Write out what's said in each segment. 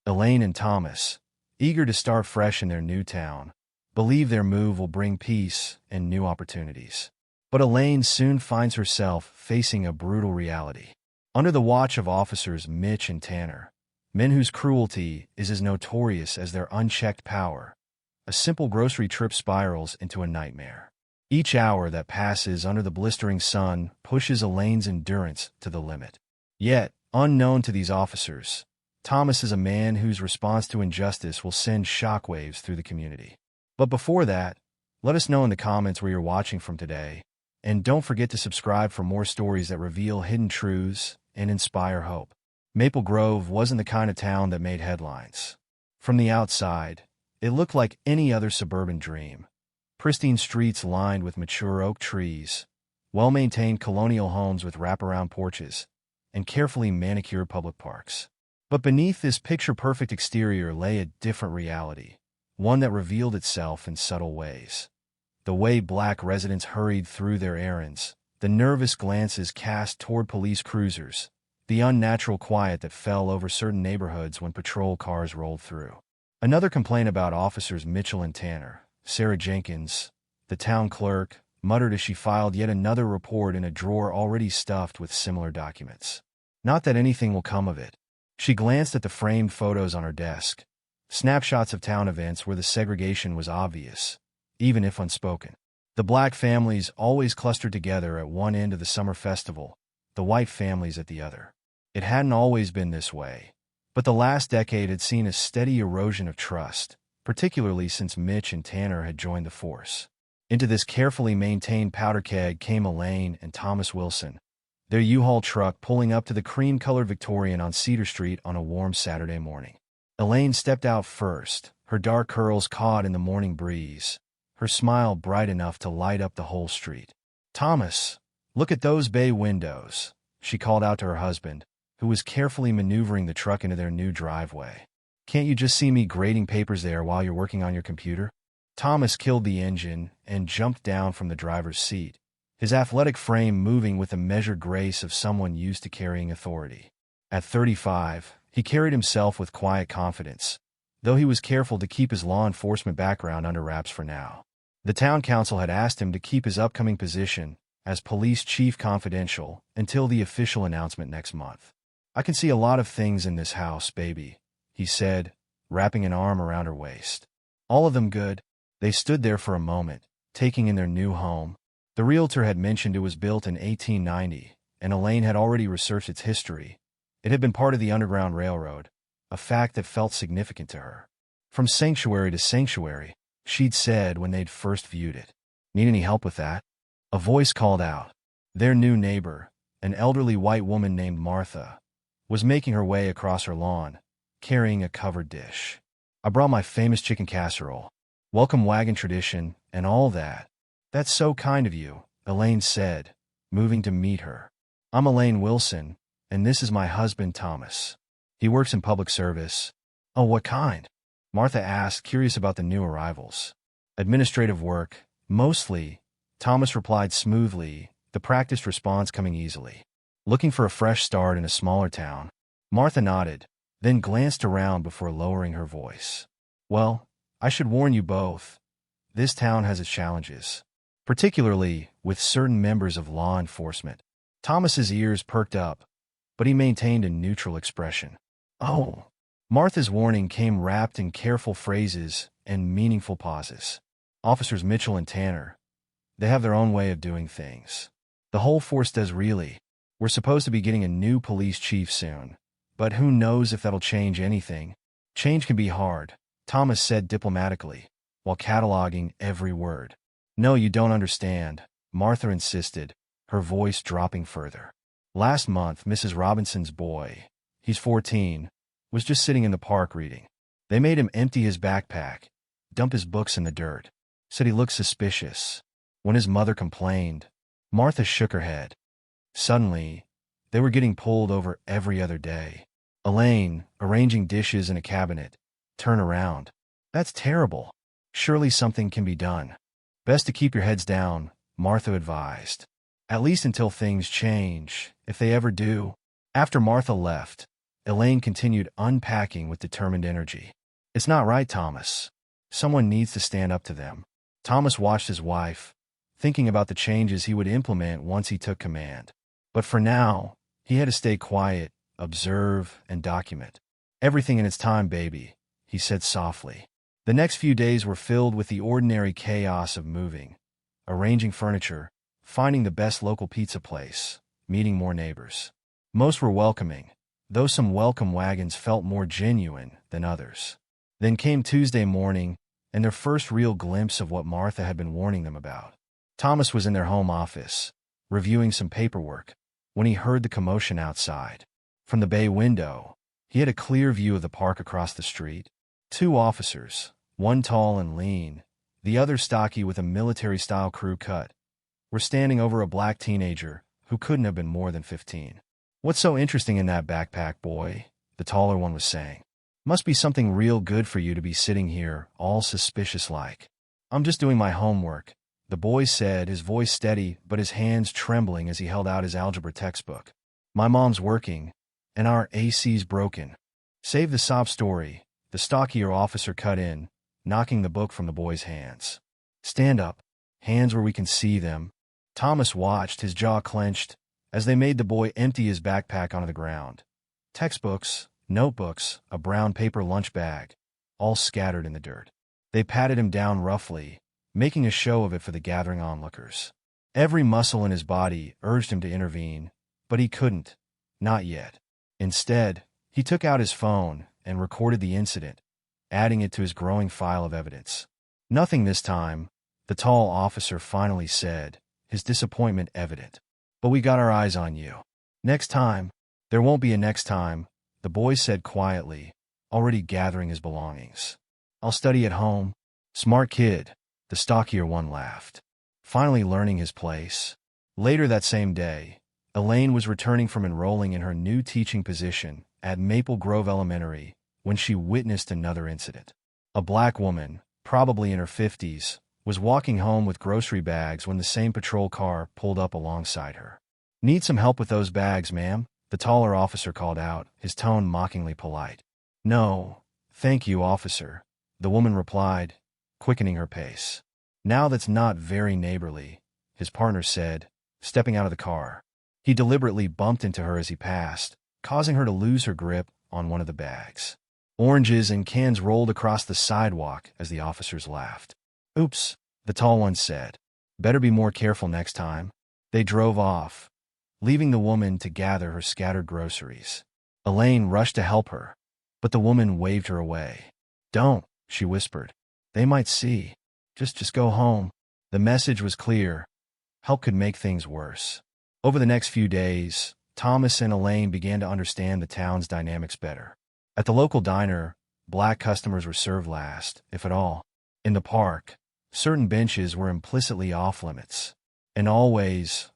Elaine and Thomas, eager to start fresh in their new town, believe their move will bring peace and new opportunities. But Elaine soon finds herself facing a brutal reality. Under the watch of officers Mitch and Tanner, men whose cruelty is as notorious as their unchecked power, a simple grocery trip spirals into a nightmare. Each hour that passes under the blistering sun pushes Elaine's endurance to the limit. Yet, unknown to these officers, Thomas is a man whose response to injustice will send shockwaves through the community. But before that, let us know in the comments where you're watching from today, and don't forget to subscribe for more stories that reveal hidden truths and inspire hope. Maple Grove wasn't the kind of town that made headlines. From the outside, it looked like any other suburban dream. Pristine streets lined with mature oak trees, well-maintained colonial homes with wraparound porches, and carefully manicured public parks. But beneath this picture-perfect exterior lay a different reality, one that revealed itself in subtle ways. The way Black residents hurried through their errands, the nervous glances cast toward police cruisers, the unnatural quiet that fell over certain neighborhoods when patrol cars rolled through. Another complaint about officers Mitchell and Tanner. Sarah Jenkins, the town clerk, muttered as she filed yet another report in a drawer already stuffed with similar documents. Not that anything will come of it. She glanced at the framed photos on her desk, snapshots of town events where the segregation was obvious, even if unspoken. The Black families always clustered together at one end of the summer festival, the white families at the other. It hadn't always been this way, but the last decade had seen a steady erosion of trust, particularly since Mitch and Tanner had joined the force. Into this carefully maintained powder keg came Elaine and Thomas Wilson, their U-Haul truck pulling up to the cream-colored Victorian on Cedar Street on a warm Saturday morning. Elaine stepped out first, her dark curls caught in the morning breeze, her smile bright enough to light up the whole street. "Thomas, look at those bay windows," she called out to her husband, who was carefully maneuvering the truck into their new driveway. "Can't you just see me grading papers there while you're working on your computer?" Thomas killed the engine and jumped down from the driver's seat, his athletic frame moving with the measured grace of someone used to carrying authority. At 35, he carried himself with quiet confidence, though he was careful to keep his law enforcement background under wraps for now. The town council had asked him to keep his upcoming position as police chief confidential until the official announcement next month. "I can see a lot of things in this house, baby," he said, wrapping an arm around her waist. "All of them good." They stood there for a moment, taking in their new home. The realtor had mentioned it was built in 1890, and Elaine had already researched its history. It had been part of the Underground Railroad, a fact that felt significant to her. "From sanctuary to sanctuary," she'd said when they'd first viewed it. "Need any help with that?" A voice called out. Their new neighbor, an elderly white woman named Martha, was making her way across her lawn, carrying a covered dish. "I brought my famous chicken casserole, welcome wagon tradition, and all that." "That's so kind of you," Elaine said, moving to meet her. "I'm Elaine Wilson, and this is my husband Thomas. He works in public service." "Oh, what kind?" Martha asked, curious about the new arrivals. "Administrative work, mostly," Thomas replied smoothly, the practiced response coming easily. "Looking for a fresh start in a smaller town?" Martha nodded, then glanced around before lowering her voice. "Well, I should warn you both. This town has its challenges, particularly with certain members of law enforcement." Thomas's ears perked up, but he maintained a neutral expression. "Oh." Martha's warning came wrapped in careful phrases and meaningful pauses. "Officers Mitchell and Tanner, they have their own way of doing things. The whole force does really. We're supposed to be getting a new police chief soon, but who knows if that'll change anything." "Change can be hard," Thomas said diplomatically, while cataloging every word. "No, you don't understand," Martha insisted, her voice dropping further. "Last month, Mrs. Robinson's boy, he's 14, was just sitting in the park reading. They made him empty his backpack, dump his books in the dirt. Said he looked suspicious. When his mother complained, Martha shook her head. Suddenly, they were getting pulled over every other day. Elaine, arranging dishes in a cabinet, turned around. "That's terrible. Surely something can be done." "Best to keep your heads down," Martha advised. "At least until things change, if they ever do." After Martha left, Elaine continued unpacking with determined energy. It's not right, Thomas. Someone needs to stand up to them. Thomas watched his wife, thinking about the changes he would implement once he took command. But for now, he had to stay quiet, observe, and document. Everything in its time, baby, he said softly. The next few days were filled with the ordinary chaos of moving, arranging furniture, finding the best local pizza place, meeting more neighbors. Most were welcoming, though some welcome wagons felt more genuine than others. Then came Tuesday morning, and their first real glimpse of what Martha had been warning them about. Thomas was in their home office, reviewing some paperwork, when he heard the commotion outside. From the bay window, he had a clear view of the park across the street. 2 officers, one tall and lean, the other stocky with a military-style crew cut, were standing over a black teenager who couldn't have been more than 15. "What's so interesting in that backpack, boy?" the taller one was saying. "Must be something real good for you to be sitting here, all suspicious-like." "I'm just doing my homework," the boy said, his voice steady but his hands trembling as he held out his algebra textbook. "My mom's working, and our AC's broken." "Save the sob story," the stockier officer cut in, knocking the book from the boy's hands. "Stand up, hands where we can see them." Thomas watched, his jaw clenched, as they made the boy empty his backpack onto the ground. Textbooks, notebooks, a brown paper lunch bag, all scattered in the dirt. They patted him down roughly, making a show of it for the gathering onlookers. Every muscle in his body urged him to intervene, but he couldn't, not yet. Instead, he took out his phone and recorded the incident, adding it to his growing file of evidence. "Nothing this time," the tall officer finally said, his disappointment evident. "But we got our eyes on you. Next time." "There won't be a next time," the boy said quietly, already gathering his belongings. "I'll study at home." "Smart kid," the stockier one laughed. Finally learning his place. Later that same day, Elaine was returning from enrolling in her new teaching position at Maple Grove Elementary when she witnessed another incident. A black woman, probably in her 50s, was walking home with grocery bags when the same patrol car pulled up alongside her. "Need some help with those bags, ma'am?" the taller officer called out, his tone mockingly polite. "No, thank you, officer," the woman replied, quickening her pace. "Now that's not very neighborly," his partner said, stepping out of the car. He deliberately bumped into her as he passed, causing her to lose her grip on one of the bags. Oranges and cans rolled across the sidewalk as the officers laughed. "Oops," the tall one said. "Better be more careful next time." They drove off, leaving the woman to gather her scattered groceries. Elaine rushed to help her, but the woman waved her away. "Don't," she whispered. "They might see. Just go home." The message was clear. Help could make things worse. Over the next few days, Thomas and Elaine began to understand the town's dynamics better. At the local diner, black customers were served last, if at all. In the park, certain benches were implicitly off-limits. And always,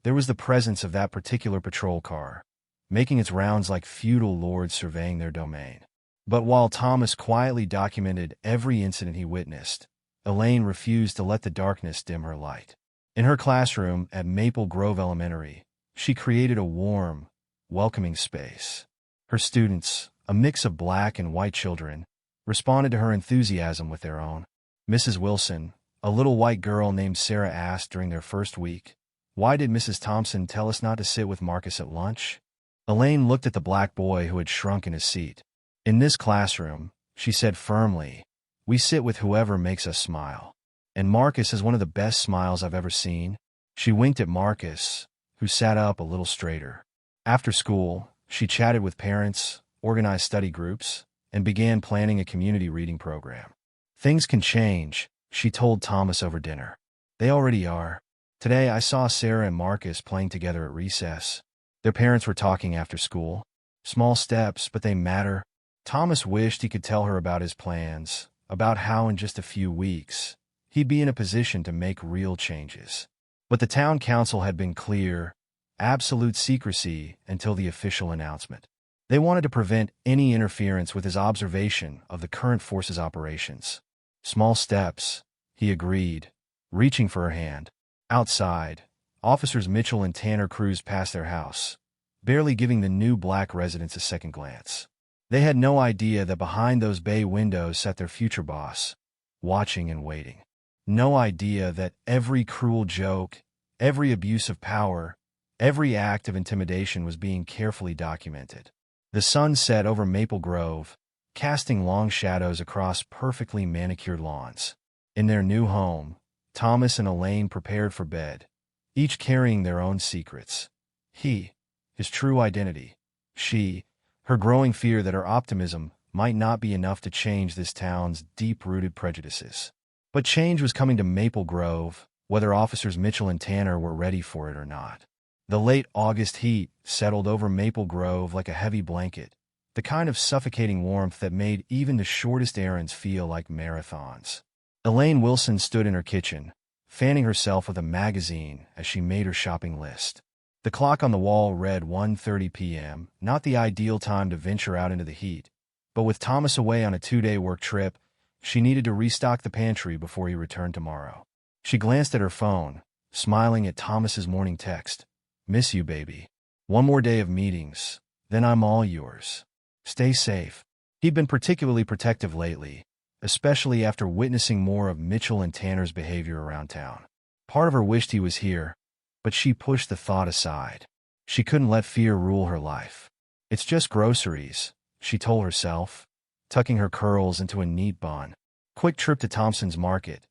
there was the presence of that particular patrol car, making its rounds like feudal lords surveying their domain. But while Thomas quietly documented every incident he witnessed, Elaine refused to let the darkness dim her light. In her classroom at Maple Grove Elementary, she created a warm, welcoming space. Her students, a mix of black and white children, responded to her enthusiasm with their own. Mrs. Wilson, a little white girl named Sarah, asked during their first week, "Why did Mrs. Thompson tell us not to sit with Marcus at lunch?" Elaine looked at the black boy who had shrunk in his seat. "In this classroom," she said firmly, "we sit with whoever makes us smile. And Marcus has one of the best smiles I've ever seen." She winked at Marcus, who sat up a little straighter. After school, she chatted with parents, organized study groups, and began planning a community reading program. "Things can change," she told Thomas over dinner. "They already are. Today I saw Sarah and Marcus playing together at recess. Their parents were talking after school. Small steps, but they matter." Thomas wished he could tell her about his plans, about how in just a few weeks, he'd be in a position to make real changes. But the town council had been clear: absolute secrecy until the official announcement. They wanted to prevent any interference with his observation of the current force's operations. "Small steps," he agreed, reaching for her hand. Outside, officers Mitchell and Tanner cruised past their house, barely giving the new black residents a second glance. They had no idea that behind those bay windows sat their future boss, watching and waiting. No idea that every cruel joke, every abuse of power, every act of intimidation was being carefully documented. The sun set over Maple Grove, casting long shadows across perfectly manicured lawns. In their new home, Thomas and Elaine prepared for bed, each carrying their own secrets. He, his true identity. She, her growing fear that her optimism might not be enough to change this town's deep-rooted prejudices. But change was coming to Maple Grove, whether Officers Mitchell and Tanner were ready for it or not. The late August heat settled over Maple Grove like a heavy blanket, the kind of suffocating warmth that made even the shortest errands feel like marathons. Elaine Wilson stood in her kitchen, fanning herself with a magazine as she made her shopping list. The clock on the wall read 1:30 p.m., not the ideal time to venture out into the heat, but with Thomas away on a 2-day work trip, she needed to restock the pantry before he returned tomorrow. She glanced at her phone, smiling at Thomas's morning text. "Miss you, baby. One more day of meetings, then I'm all yours. Stay safe." He'd been particularly protective lately, especially after witnessing more of Mitchell and Tanner's behavior around town. Part of her wished he was here, but she pushed the thought aside. She couldn't let fear rule her life. "It's just groceries," she told herself, tucking her curls into a neat bun. Quick trip to Thompson's Market,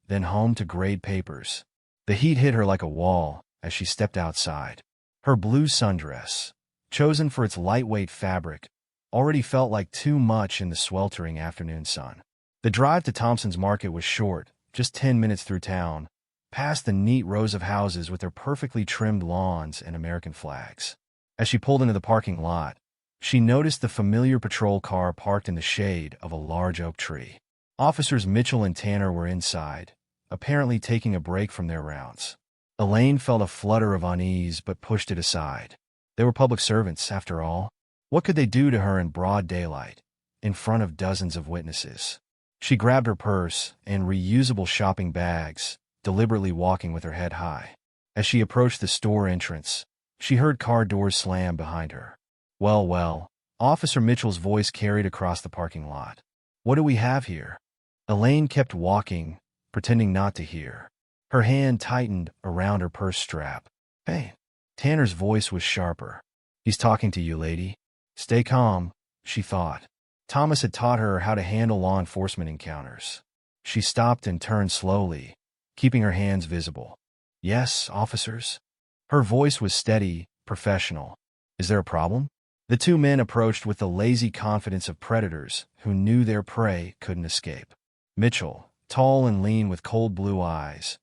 then home to grade papers. The heat hit her like a wall as she stepped outside. Her blue sundress, chosen for its lightweight fabric, already felt like too much in the sweltering afternoon sun. The drive to Thompson's Market was short, just 10 minutes through town, past the neat rows of houses with their perfectly trimmed lawns and American flags. As she pulled into the parking lot, she noticed the familiar patrol car parked in the shade of a large oak tree. Officers Mitchell and Tanner were inside, apparently taking a break from their rounds. Elaine felt a flutter of unease but pushed it aside. They were public servants, after all. What could they do to her in broad daylight, in front of dozens of witnesses? She grabbed her purse and reusable shopping bags, deliberately walking with her head high. As she approached the store entrance, she heard car doors slam behind her. Well, Officer Mitchell's voice carried across the parking lot. "What do we have here?" Elaine kept walking, pretending not to hear. Her hand tightened around her purse strap. "Hey." Tanner's voice was sharper. "He's talking to you, lady. Stay calm," she thought. Thomas had taught her how to handle law enforcement encounters. She stopped and turned slowly, keeping her hands visible. "Yes, officers." Her voice was steady, professional. "Is there a problem?" The two men approached with the lazy confidence of predators who knew their prey couldn't escape. Mitchell, tall and lean with cold blue eyes,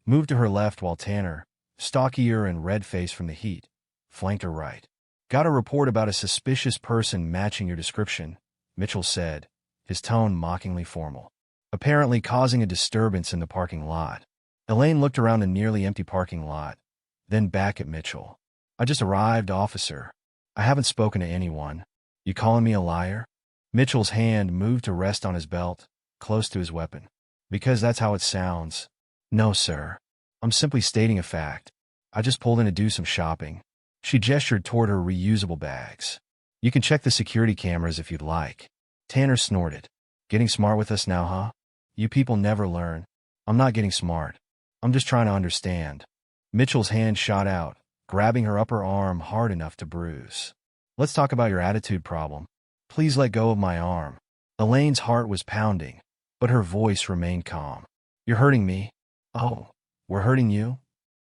moved to her left while Tanner, stockier and red-faced from the heat, flanked her right. "Got a report about a suspicious person matching your description," Mitchell said, his tone mockingly formal, apparently causing a disturbance in the parking lot. Elaine looked around the nearly empty parking lot, then back at Mitchell. "I just arrived, officer. I haven't spoken to anyone. You calling me a liar?" Mitchell's hand moved to rest on his belt, close to his weapon. "Because that's how it sounds." "No, sir. I'm simply stating a fact. I just pulled in to do some shopping." She gestured toward her reusable bags. "You can check the security cameras if you'd like." Tanner snorted. "Getting smart with us now, huh? You people never learn." "I'm not getting smart. I'm just trying to understand." Mitchell's hand shot out, grabbing her upper arm hard enough to bruise. "Let's talk about your attitude problem. Please let go of my arm." Elaine's heart was pounding, but her voice remained calm. "You're hurting me." "Oh, we're hurting you?"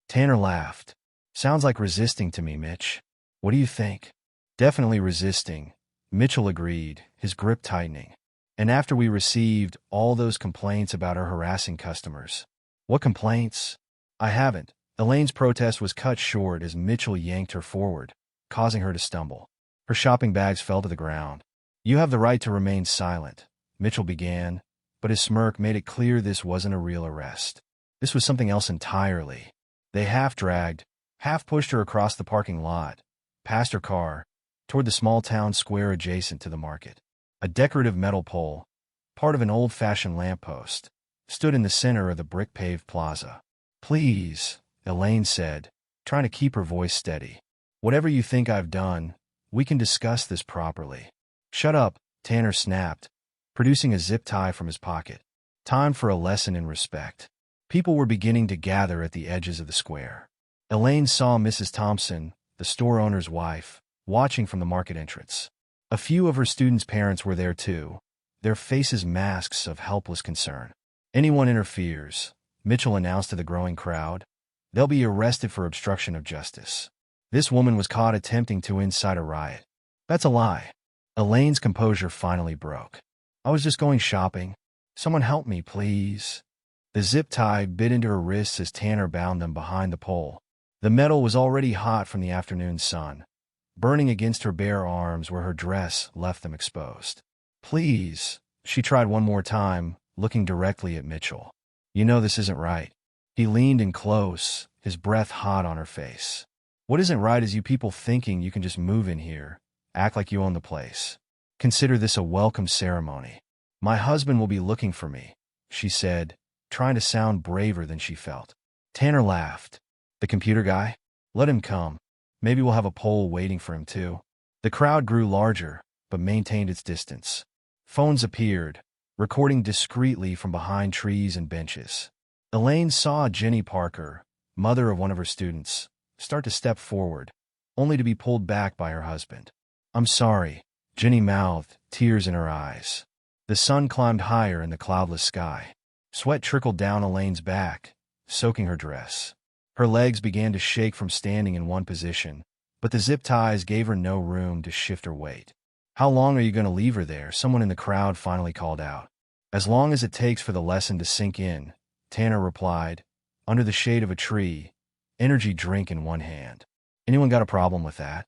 Tanner laughed. "Sounds like resisting to me, Mitch. What do you think?" "Definitely resisting," Mitchell agreed, his grip tightening. "And after we received all those complaints about her harassing customers." "What complaints?" "I haven't." Elaine's protest was cut short as Mitchell yanked her forward, causing her to stumble. Her shopping bags fell to the ground. "You have the right to remain silent," Mitchell began, but his smirk made it clear this wasn't a real arrest. This was something else entirely. They half-dragged, half-pushed her across the parking lot, past her car, toward the small town square adjacent to the market. A decorative metal pole, part of an old-fashioned lamppost, stood in the center of the brick-paved plaza. "Please," Elaine said, trying to keep her voice steady. Whatever you think I've done, we can discuss this properly. Shut up, Tanner snapped, producing a zip tie from his pocket. Time for a lesson in respect. People were beginning to gather at the edges of the square. Elaine saw Mrs. Thompson, the store owner's wife, watching from the market entrance. A few of her students' parents were there too, their faces masks of helpless concern. Anyone interferes, Mitchell announced to the growing crowd, they'll be arrested for obstruction of justice. This woman was caught attempting to incite a riot. That's a lie. Elaine's composure finally broke. I was just going shopping. Someone help me, please. The zip tie bit into her wrists as Tanner bound them behind the pole. The metal was already hot from the afternoon sun, burning against her bare arms where her dress left them exposed. Please, she tried one more time, looking directly at Mitchell. You know this isn't right. He leaned in close, his breath hot on her face. What isn't right is you people thinking you can just move in here, act like you own the place. Consider this a welcome ceremony. My husband will be looking for me, she said, trying to sound braver than she felt. Tanner laughed. The computer guy? Let him come. Maybe we'll have a pole waiting for him too. The crowd grew larger, but maintained its distance. Phones appeared, recording discreetly from behind trees and benches. Elaine saw Jenny Parker, mother of one of her students, start to step forward, only to be pulled back by her husband. I'm sorry, Jenny mouthed, tears in her eyes. The sun climbed higher in the cloudless sky. Sweat trickled down Elaine's back, soaking her dress. Her legs began to shake from standing in one position, but the zip ties gave her no room to shift her weight. How long are you going to leave her there? Someone in the crowd finally called out. As long as it takes for the lesson to sink in, Tanner replied, under the shade of a tree, energy drink in one hand. Anyone got a problem with that?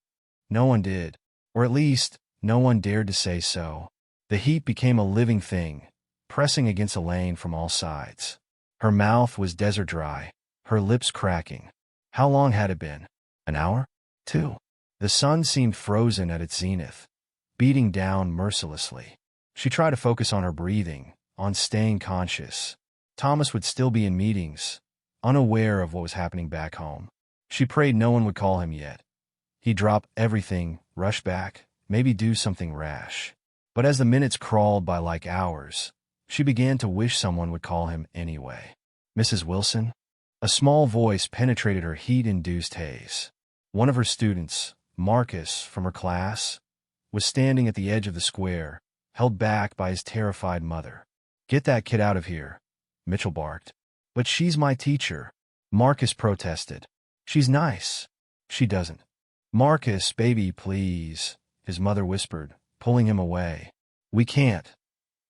No one did. Or at least, no one dared to say so. The heat became a living thing, pressing against Elaine from all sides. Her mouth was desert dry, her lips cracking. How long had it been? An hour? 2. The sun seemed frozen at its zenith, beating down mercilessly. She tried to focus on her breathing, on staying conscious. Thomas would still be in meetings, unaware of what was happening back home. She prayed no one would call him yet. He'd drop everything, rush back, maybe do something rash. But as the minutes crawled by like hours, she began to wish someone would call him anyway. Mrs. Wilson? A small voice penetrated her heat-induced haze. One of her students, Marcus, from her class, was standing at the edge of the square, held back by his terrified mother. Get that kid out of here, Mitchell barked. But she's my teacher, Marcus protested. She's nice. She doesn't. Marcus, baby, please, his mother whispered, pulling him away. We can't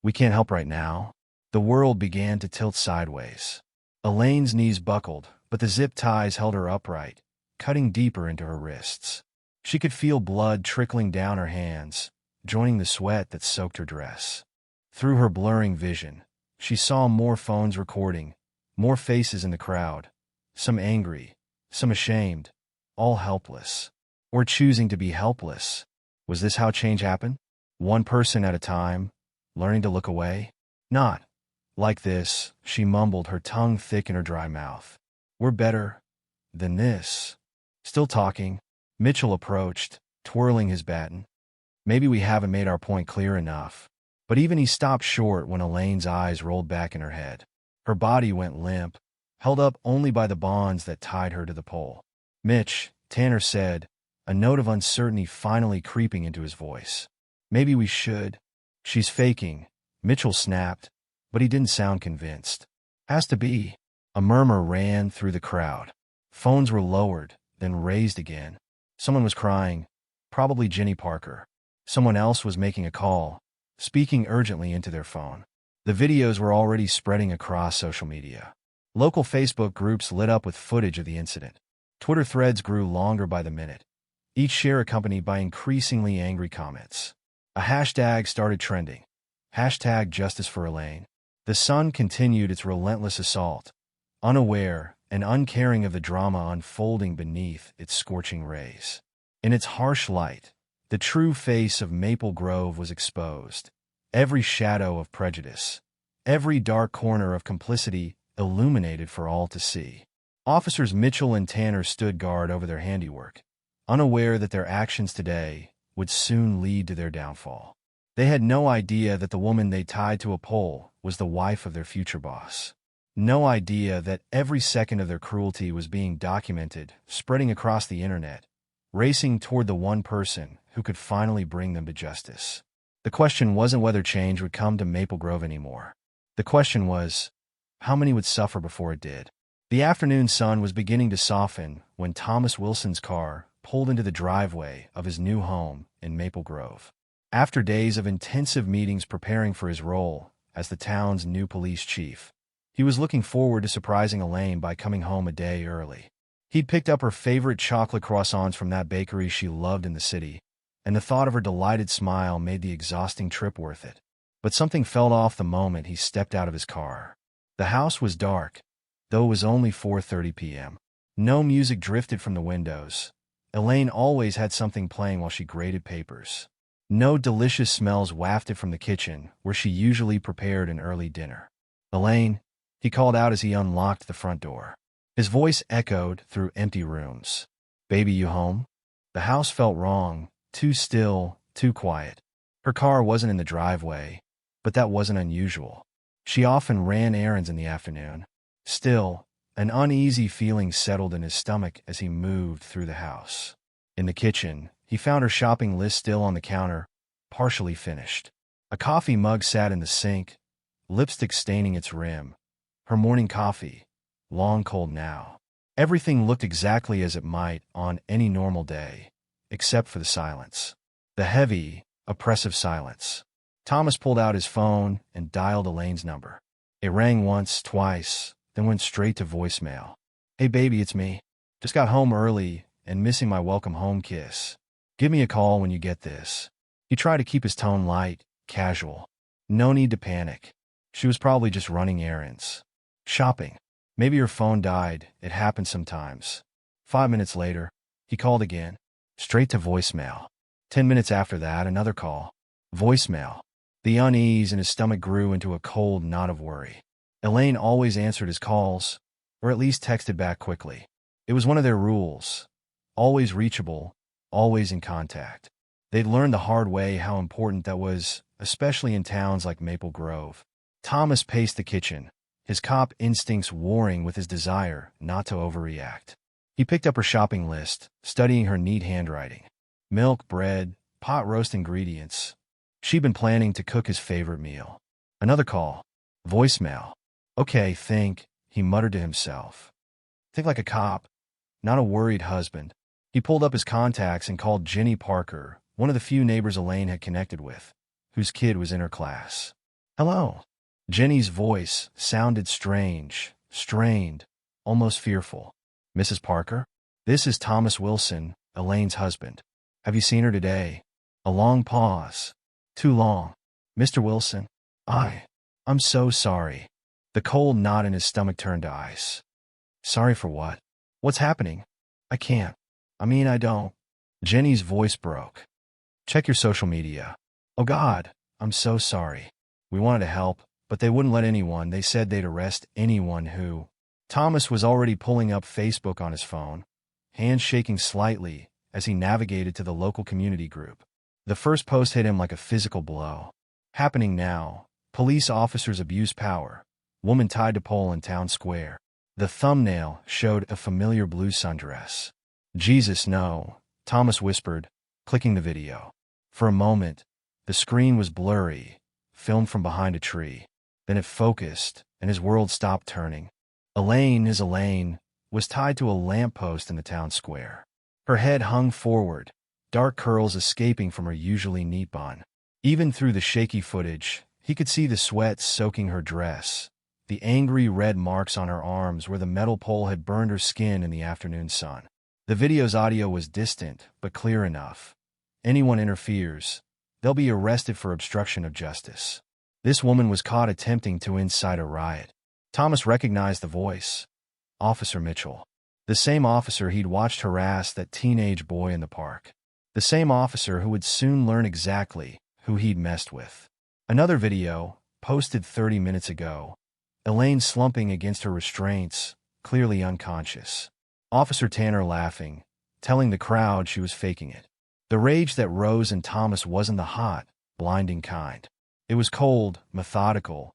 help right now. The world began to tilt sideways. Elaine's knees buckled, but the zip ties held her upright, cutting deeper into her wrists. She could feel blood trickling down her hands, joining the sweat that soaked her dress. Through her blurring vision, she saw more phones recording, more faces in the crowd, some angry, some ashamed, all helpless. Or choosing to be helpless. Was this how change happened? One person at a time, learning to look away? Not like this, she mumbled, her tongue thick in her dry mouth. We're better than this. Still talking, Mitchell approached, twirling his baton. Maybe we haven't made our point clear enough. But even he stopped short when Elaine's eyes rolled back in her head. Her body went limp, held up only by the bonds that tied her to the pole. Mitch, Tanner said, a note of uncertainty finally creeping into his voice. Maybe we should. She's faking, Mitchell snapped, but he didn't sound convinced. Has to be. A murmur ran through the crowd. Phones were lowered, then raised again. Someone was crying, probably Jenny Parker. Someone else was making a call, speaking urgently into their phone. The videos were already spreading across social media. Local Facebook groups lit up with footage of the incident. Twitter threads grew longer by the minute, each share accompanied by increasingly angry comments. A hashtag started trending. Hashtag Justice for Elaine. The sun continued its relentless assault, unaware and uncaring of the drama unfolding beneath its scorching rays. In its harsh light, the true face of Maple Grove was exposed. Every shadow of prejudice, every dark corner of complicity illuminated for all to see. Officers Mitchell and Tanner stood guard over their handiwork, unaware that their actions today would soon lead to their downfall. They had no idea that the woman they tied to a pole was the wife of their future boss. No idea that every second of their cruelty was being documented, spreading across the internet, racing toward the one person who could finally bring them to justice. The question wasn't whether change would come to Maple Grove anymore. The question was, how many would suffer before it did? The afternoon sun was beginning to soften when Thomas Wilson's car pulled into the driveway of his new home in Maple Grove. After days of intensive meetings preparing for his role as the town's new police chief, he was looking forward to surprising Elaine by coming home a day early. He'd picked up her favorite chocolate croissants from that bakery she loved in the city, and the thought of her delighted smile made the exhausting trip worth it. But something fell off the moment he stepped out of his car. The house was dark, though it was only 4:30 p.m. No music drifted from the windows. Elaine always had something playing while she graded papers. No delicious smells wafted from the kitchen, where she usually prepared an early dinner. "Elaine," he called out as he unlocked the front door. His voice echoed through empty rooms. "Baby, you home?" The house felt wrong, too still, too quiet. Her car wasn't in the driveway, but that wasn't unusual. She often ran errands in the afternoon. Still, an uneasy feeling settled in his stomach as he moved through the house. In the kitchen, he found her shopping list still on the counter, partially finished. A coffee mug sat in the sink, lipstick staining its rim. Her morning coffee, long cold now. Everything looked exactly as it might on any normal day, except for the silence. The heavy, oppressive silence. Thomas pulled out his phone and dialed Elaine's number. It rang once, twice, then went straight to voicemail. "Hey baby, it's me. Just got home early and missing my welcome home kiss. Give me a call when you get this." He tried to keep his tone light, casual. No need to panic. She was probably just running errands. Shopping. Maybe her phone died. It happens sometimes. 5 minutes later, he called again. Straight to voicemail. 10 minutes after that, another call. Voicemail. The unease in his stomach grew into a cold knot of worry. Elaine always answered his calls, or at least texted back quickly. It was one of their rules. Always reachable, always in contact. They'd learned the hard way how important that was, especially in towns like Maple Grove. Thomas paced the kitchen, his cop instincts warring with his desire not to overreact. He picked up her shopping list, studying her neat handwriting. Milk, bread, pot roast ingredients. She'd been planning to cook his favorite meal. Another call. Voicemail. Okay, think, he muttered to himself. Think like a cop, not a worried husband. He pulled up his contacts and called Jenny Parker, one of the few neighbors Elaine had connected with, whose kid was in her class. "Hello." Jenny's voice sounded strange, strained, almost fearful. "Mrs. Parker? This is Thomas Wilson, Elaine's husband. Have you seen her today?" A long pause. Too long. "Mr. Wilson? I'm so sorry." The cold knot in his stomach turned to ice. "Sorry for what? What's happening? I can't. I don't." Jenny's voice broke. "Check your social media." "Oh God, I'm so sorry. We wanted to help, but they wouldn't let anyone. They said they'd arrest anyone who—" Thomas was already pulling up Facebook on his phone, hands shaking slightly as he navigated to the local community group. The first post hit him like a physical blow. Happening now. Police officers abuse power. Woman tied to pole in town square. The thumbnail showed a familiar blue sundress. "Jesus, no," Thomas whispered, clicking the video. For a moment, the screen was blurry, filmed from behind a tree. Then it focused, and his world stopped turning. Elaine, was tied to a lamppost in the town square. Her head hung forward, dark curls escaping from her usually neat bun. Even through the shaky footage, he could see the sweat soaking her dress, the angry red marks on her arms where the metal pole had burned her skin in the afternoon sun. The video's audio was distant, but clear enough. Anyone interferes, they'll be arrested for obstruction of justice. This woman was caught attempting to incite a riot. Thomas recognized the voice. Officer Mitchell. The same officer he'd watched harass that teenage boy in the park. The same officer who would soon learn exactly who he'd messed with. Another video, posted 30 minutes ago. Elaine slumping against her restraints, clearly unconscious. Officer Tanner laughing, telling the crowd she was faking it. The rage that rose in Thomas wasn't the hot, blinding kind. It was cold, methodical,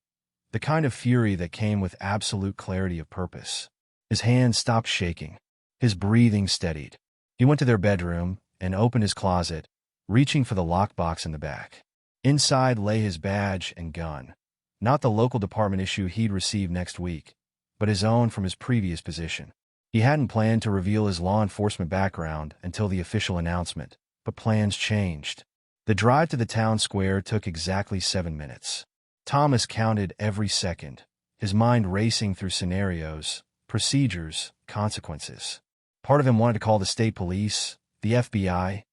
the kind of fury that came with absolute clarity of purpose. His hands stopped shaking. His breathing steadied. He went to their bedroom and opened his closet, reaching for the lockbox in the back. Inside lay his badge and gun. Not the local department issue he'd receive next week, but his own from his previous position. He hadn't planned to reveal his law enforcement background until the official announcement, but plans changed. The drive to the town square took exactly 7 minutes. Thomas counted every second, his mind racing through scenarios, procedures, consequences. Part of him wanted to call the state police, the FBI,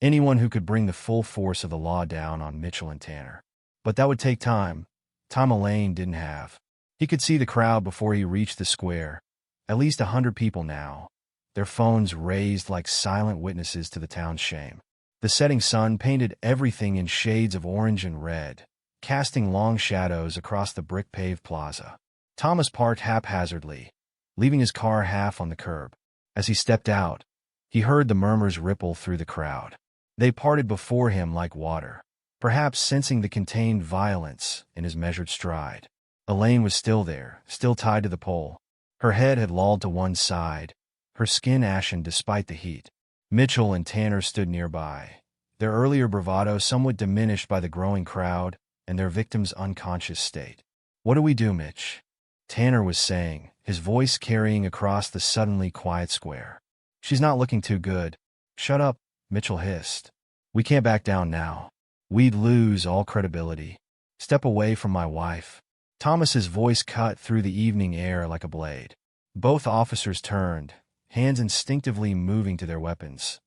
anyone who could bring the full force of the law down on Mitchell and Tanner. But that would take time Elaine didn't have. He could see the crowd before he reached the square. At least 100 people now, their phones raised like silent witnesses to the town's shame. The setting sun painted everything in shades of orange and red, casting long shadows across the brick-paved plaza. Thomas parked haphazardly, leaving his car half on the curb. As he stepped out, he heard the murmurs ripple through the crowd. They parted before him like water, perhaps sensing the contained violence in his measured stride. Elaine was still there, still tied to the pole. Her head had lolled to one side, her skin ashen despite the heat. Mitchell and Tanner stood nearby, their earlier bravado somewhat diminished by the growing crowd and their victim's unconscious state. "What do we do, Mitch?" Tanner was saying, his voice carrying across the suddenly quiet square. "She's not looking too good." "Shut up," Mitchell hissed. "We can't back down now. We'd lose all credibility. Step away from my wife." Thomas's voice cut through the evening air like a blade. Both officers turned, hands instinctively moving to their weapons,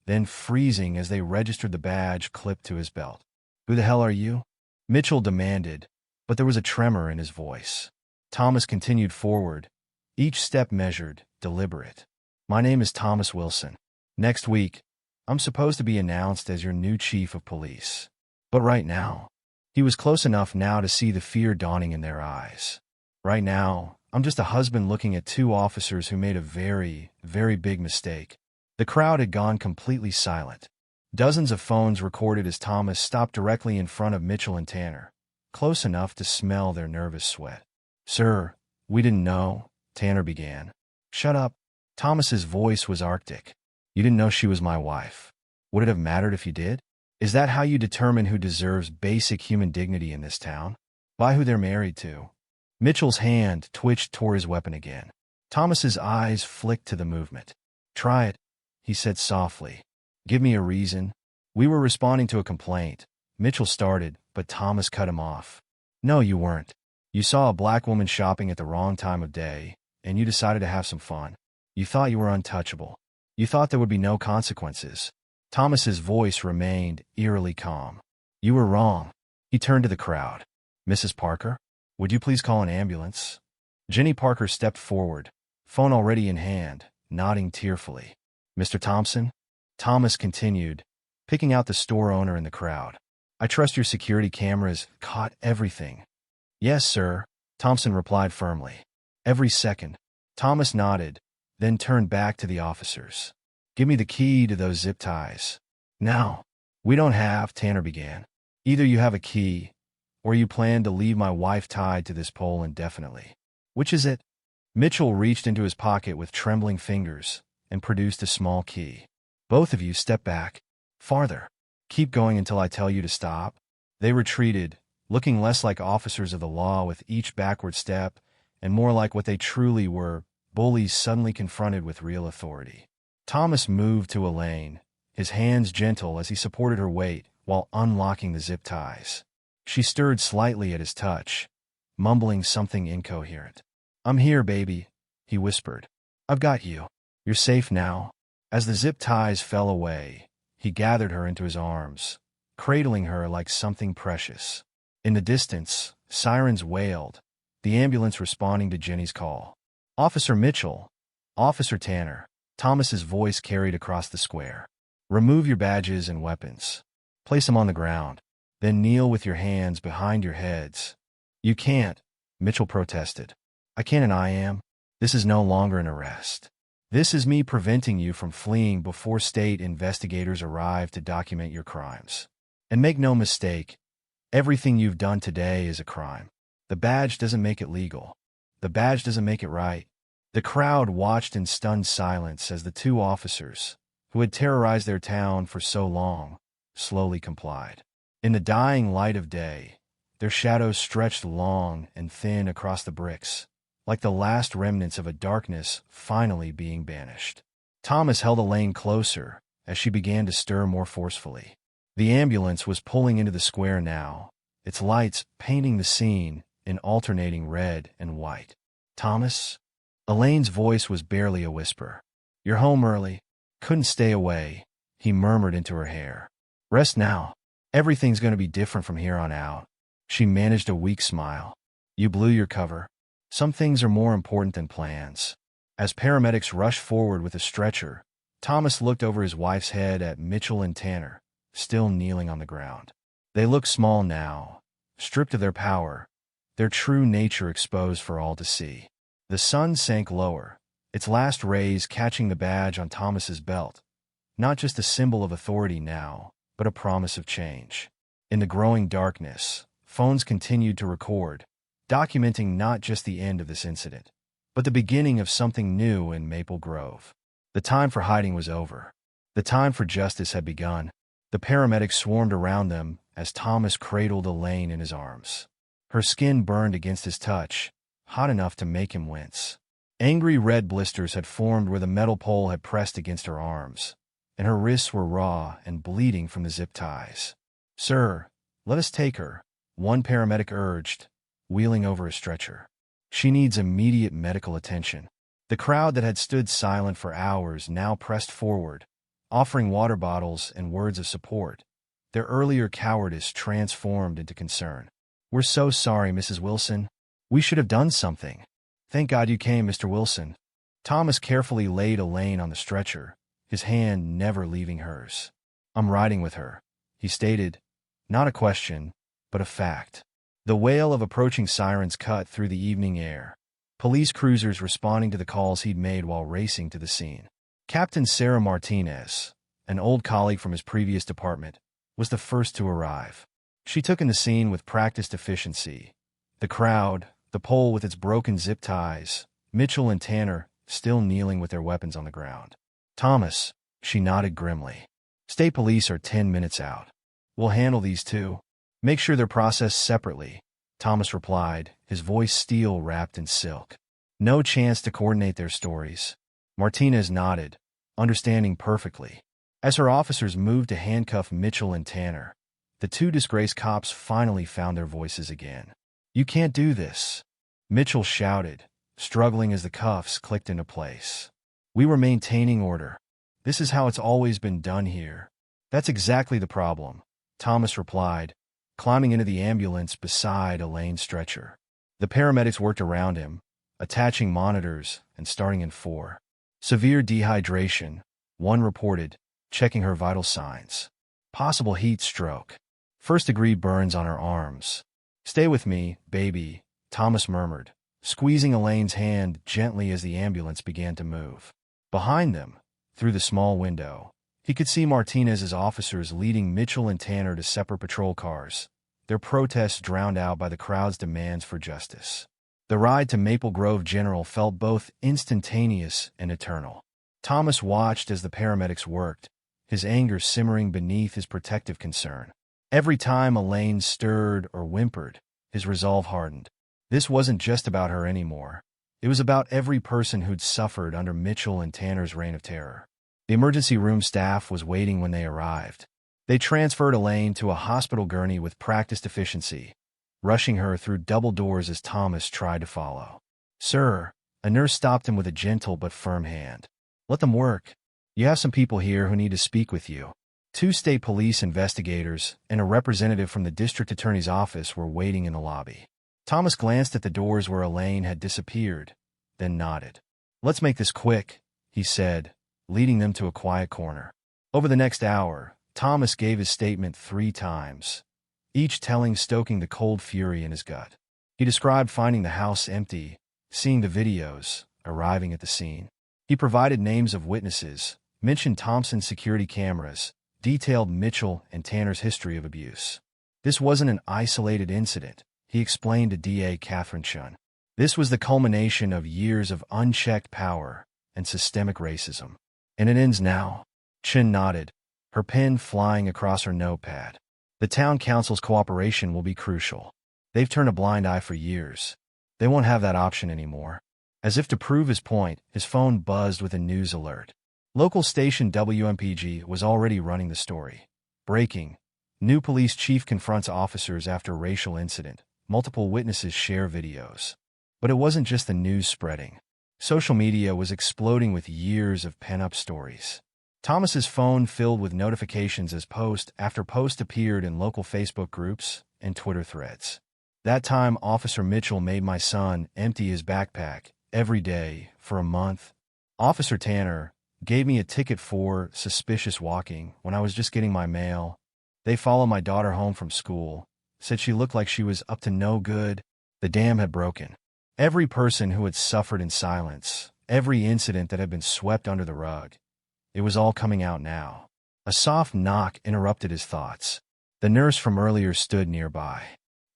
then freezing as they registered the badge clipped to his belt. "Who the hell are you?" Mitchell demanded, but there was a tremor in his voice. Thomas continued forward, each step measured, deliberate. "My name is Thomas Wilson. Next week, I'm supposed to be announced as your new chief of police. But right now," he was close enough now to see the fear dawning in their eyes. "Right now, I'm just a husband looking at two officers who made a very, very big mistake." The crowd had gone completely silent. Dozens of phones recorded as Thomas stopped directly in front of Mitchell and Tanner, close enough to smell their nervous sweat. "Sir, we didn't know," Tanner began. "Shut up." Thomas's voice was arctic. "You didn't know she was my wife. Would it have mattered if you did? Is that how you determine who deserves basic human dignity in this town? By who they're married to?" Mitchell's hand twitched toward his weapon again. Thomas's eyes flicked to the movement. "Try it," he said softly. "Give me a reason." "We were responding to a complaint," Mitchell started, but Thomas cut him off. "No, you weren't. You saw a black woman shopping at the wrong time of day, and you decided to have some fun. You thought you were untouchable. You thought there would be no consequences." Thomas's voice remained eerily calm. "You were wrong." He turned to the crowd. "Mrs. Parker, would you please call an ambulance?" Jenny Parker stepped forward, phone already in hand, nodding tearfully. "Mr. Thompson?" Thomas continued, picking out the store owner in the crowd. "I trust your security cameras caught everything." "Yes, sir," Thompson replied firmly. "Every second." Thomas nodded, then turned back to the officers. "Give me the key to those zip ties." "Now." "We don't have," Tanner began. "Either you have a key, or you plan to leave my wife tied to this pole indefinitely. Which is it?" Mitchell reached into his pocket with trembling fingers and produced a small key. "Both of you step back. Farther. Keep going until I tell you to stop." They retreated, looking less like officers of the law with each backward step and more like what they truly were, bullies suddenly confronted with real authority. Thomas moved to Elaine, his hands gentle as he supported her weight while unlocking the zip ties. She stirred slightly at his touch, mumbling something incoherent. "I'm here, baby," he whispered. "I've got you. You're safe now." As the zip ties fell away, he gathered her into his arms, cradling her like something precious. In the distance, sirens wailed, the ambulance responding to Jenny's call. "Officer Mitchell." "Officer Tanner." Thomas's voice carried across the square. "Remove your badges and weapons. Place them on the ground. Then kneel with your hands behind your heads." "You can't," Mitchell protested. "I can and I am. This is no longer an arrest." This is me preventing you from fleeing before state investigators arrive to document your crimes. And make no mistake, everything you've done today is a crime. The badge doesn't make it legal. The badge doesn't make it right. The crowd watched in stunned silence as the two officers, who had terrorized their town for so long, slowly complied. In the dying light of day, their shadows stretched long and thin across the bricks, like the last remnants of a darkness finally being banished. Thomas held Elaine closer as she began to stir more forcefully. The ambulance was pulling into the square now, its lights painting the scene in alternating red and white. "Thomas?" Elaine's voice was barely a whisper. "You're home early. Couldn't stay away," he murmured into her hair. "Rest now. Everything's going to be different from here on out." She managed a weak smile. "You blew your cover. Some things are more important than plans." As paramedics rushed forward with a stretcher, Thomas looked over his wife's head at Mitchell and Tanner, still kneeling on the ground. They looked small now, stripped of their power, their true nature exposed for all to see. The sun sank lower, its last rays catching the badge on Thomas's belt, not just a symbol of authority now, but a promise of change. In the growing darkness, phones continued to record, documenting not just the end of this incident, but the beginning of something new in Maple Grove. The time for hiding was over. The time for justice had begun. The paramedics swarmed around them as Thomas cradled Elaine in his arms. Her skin burned against his touch, hot enough to make him wince. Angry red blisters had formed where the metal pole had pressed against her arms, and her wrists were raw and bleeding from the zip ties. "Sir, let us take her," one paramedic urged, wheeling over a stretcher. "She needs immediate medical attention." The crowd that had stood silent for hours now pressed forward, offering water bottles and words of support, their earlier cowardice transformed into concern. "We're so sorry, Mrs. Wilson. We should have done something." "Thank God you came, Mr. Wilson." Thomas carefully laid Elaine on the stretcher, his hand never leaving hers. "I'm riding with her," he stated, not a question, but a fact. The wail of approaching sirens cut through the evening air, police cruisers responding to the calls he'd made while racing to the scene. Captain Sarah Martinez, an old colleague from his previous department, was the first to arrive. She took in the scene with practiced efficiency. The crowd, the pole with its broken zip ties, Mitchell and Tanner still kneeling with their weapons on the ground. "Thomas," she nodded grimly. "State police are 10 minutes out. We'll handle these two. Make sure they're processed separately," Thomas replied, his voice steel wrapped in silk. No chance to coordinate their stories. Martinez nodded, understanding perfectly. As her officers moved to handcuff Mitchell and Tanner, the two disgraced cops finally found their voices again. "You can't do this," Mitchell shouted, struggling as the cuffs clicked into place. "We were maintaining order. This is how it's always been done here." "That's exactly the problem," Thomas replied, climbing into the ambulance beside Elaine's stretcher. The paramedics worked around him, attaching monitors and starting in 4. "Severe dehydration," one reported, checking her vital signs. "Possible heat stroke. First-degree burns on her arms." "Stay with me, baby," Thomas murmured, squeezing Elaine's hand gently as the ambulance began to move. Behind them, through the small window, he could see Martinez's officers leading Mitchell and Tanner to separate patrol cars, their protests drowned out by the crowd's demands for justice. The ride to Maple Grove General felt both instantaneous and eternal. Thomas watched as the paramedics worked, his anger simmering beneath his protective concern. Every time Elaine stirred or whimpered, his resolve hardened. This wasn't just about her anymore. It was about every person who'd suffered under Mitchell and Tanner's reign of terror. The emergency room staff was waiting when they arrived. They transferred Elaine to a hospital gurney with practiced efficiency, rushing her through double doors as Thomas tried to follow. "Sir," a nurse stopped him with a gentle but firm hand. "Let them work. You have some people here who need to speak with you." 2 state police investigators and a representative from the district attorney's office were waiting in the lobby. Thomas glanced at the doors where Elaine had disappeared, then nodded. "Let's make this quick," he said, leading them to a quiet corner. Over the next hour, Thomas gave his statement 3 times, each telling stoking the cold fury in his gut. He described finding the house empty, seeing the videos, arriving at the scene. He provided names of witnesses, mentioned Thompson's security cameras, detailed Mitchell and Tanner's history of abuse. This wasn't an isolated incident, he explained to DA Catherine Chun. This was the culmination of years of unchecked power and systemic racism. And it ends now. Chun nodded, her pen flying across her notepad. The town council's cooperation will be crucial. They've turned a blind eye for years. They won't have that option anymore. As if to prove his point, his phone buzzed with a news alert. Local station WMPG was already running the story. Breaking. New police chief confronts officers after racial incident. Multiple witnesses share videos. But it wasn't just the news spreading. Social media was exploding with years of pent-up stories. Thomas's phone filled with notifications as post after post appeared in local Facebook groups and Twitter threads. That time, Officer Mitchell made my son empty his backpack every day for a month. Officer Tanner gave me a ticket for suspicious walking when I was just getting my mail. They followed my daughter home from school, said she looked like she was up to no good. The dam had broken. Every person who had suffered in silence, every incident that had been swept under the rug, it was all coming out now. A soft knock interrupted his thoughts. The nurse from earlier stood nearby.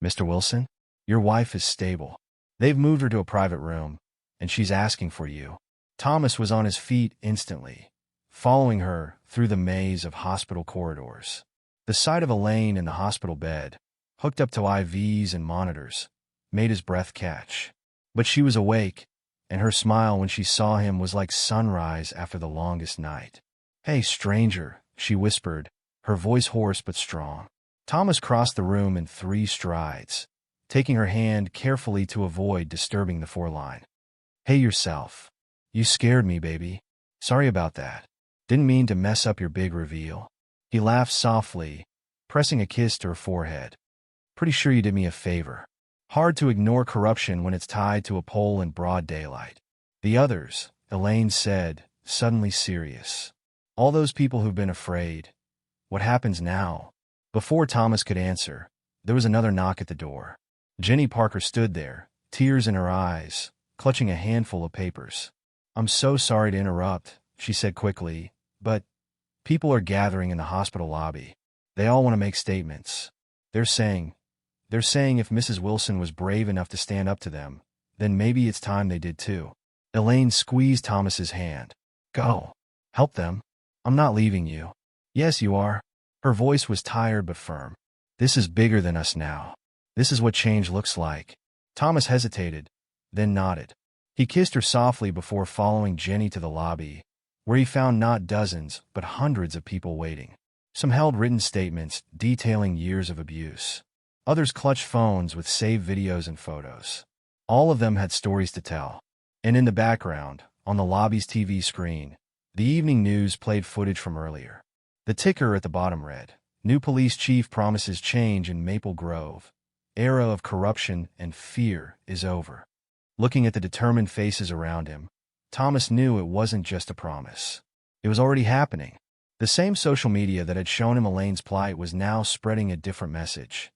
"Mr. Wilson, your wife is stable. They've moved her to a private room, and she's asking for you." Thomas was on his feet instantly, following her through the maze of hospital corridors. The sight of Elaine in the hospital bed, hooked up to IVs and monitors, made his breath catch. But she was awake, and her smile when she saw him was like sunrise after the longest night. "Hey, stranger," she whispered, her voice hoarse but strong. Thomas crossed the room in 3 strides, taking her hand carefully to avoid disturbing the foreline. "Hey yourself. You scared me, baby. Sorry about that. Didn't mean to mess up your big reveal." He laughed softly, pressing a kiss to her forehead. "Pretty sure you did me a favor. Hard to ignore corruption when it's tied to a pole in broad daylight." "The others," Elaine said, suddenly serious. "All those people who've been afraid. What happens now?" Before Thomas could answer, there was another knock at the door. Jenny Parker stood there, tears in her eyes, clutching a handful of papers. "I'm so sorry to interrupt," she said quickly, "but people are gathering in the hospital lobby. They all want to make statements. They're saying if Mrs. Wilson was brave enough to stand up to them, then maybe it's time they did too." Elaine squeezed Thomas's hand. "Go. Help them. I'm not leaving you." "Yes, you are." Her voice was tired but firm. "This is bigger than us now. This is what change looks like." Thomas hesitated, then nodded. He kissed her softly before following Jenny to the lobby, where he found not dozens but hundreds of people waiting. Some held written statements detailing years of abuse. Others clutched phones with saved videos and photos. All of them had stories to tell. And in the background, on the lobby's TV screen, the evening news played footage from earlier. The ticker at the bottom read, "New police chief promises change in Maple Grove. Era of corruption and fear is over." Looking at the determined faces around him, Thomas knew it wasn't just a promise. It was already happening. The same social media that had shown him Elaine's plight was now spreading a different message.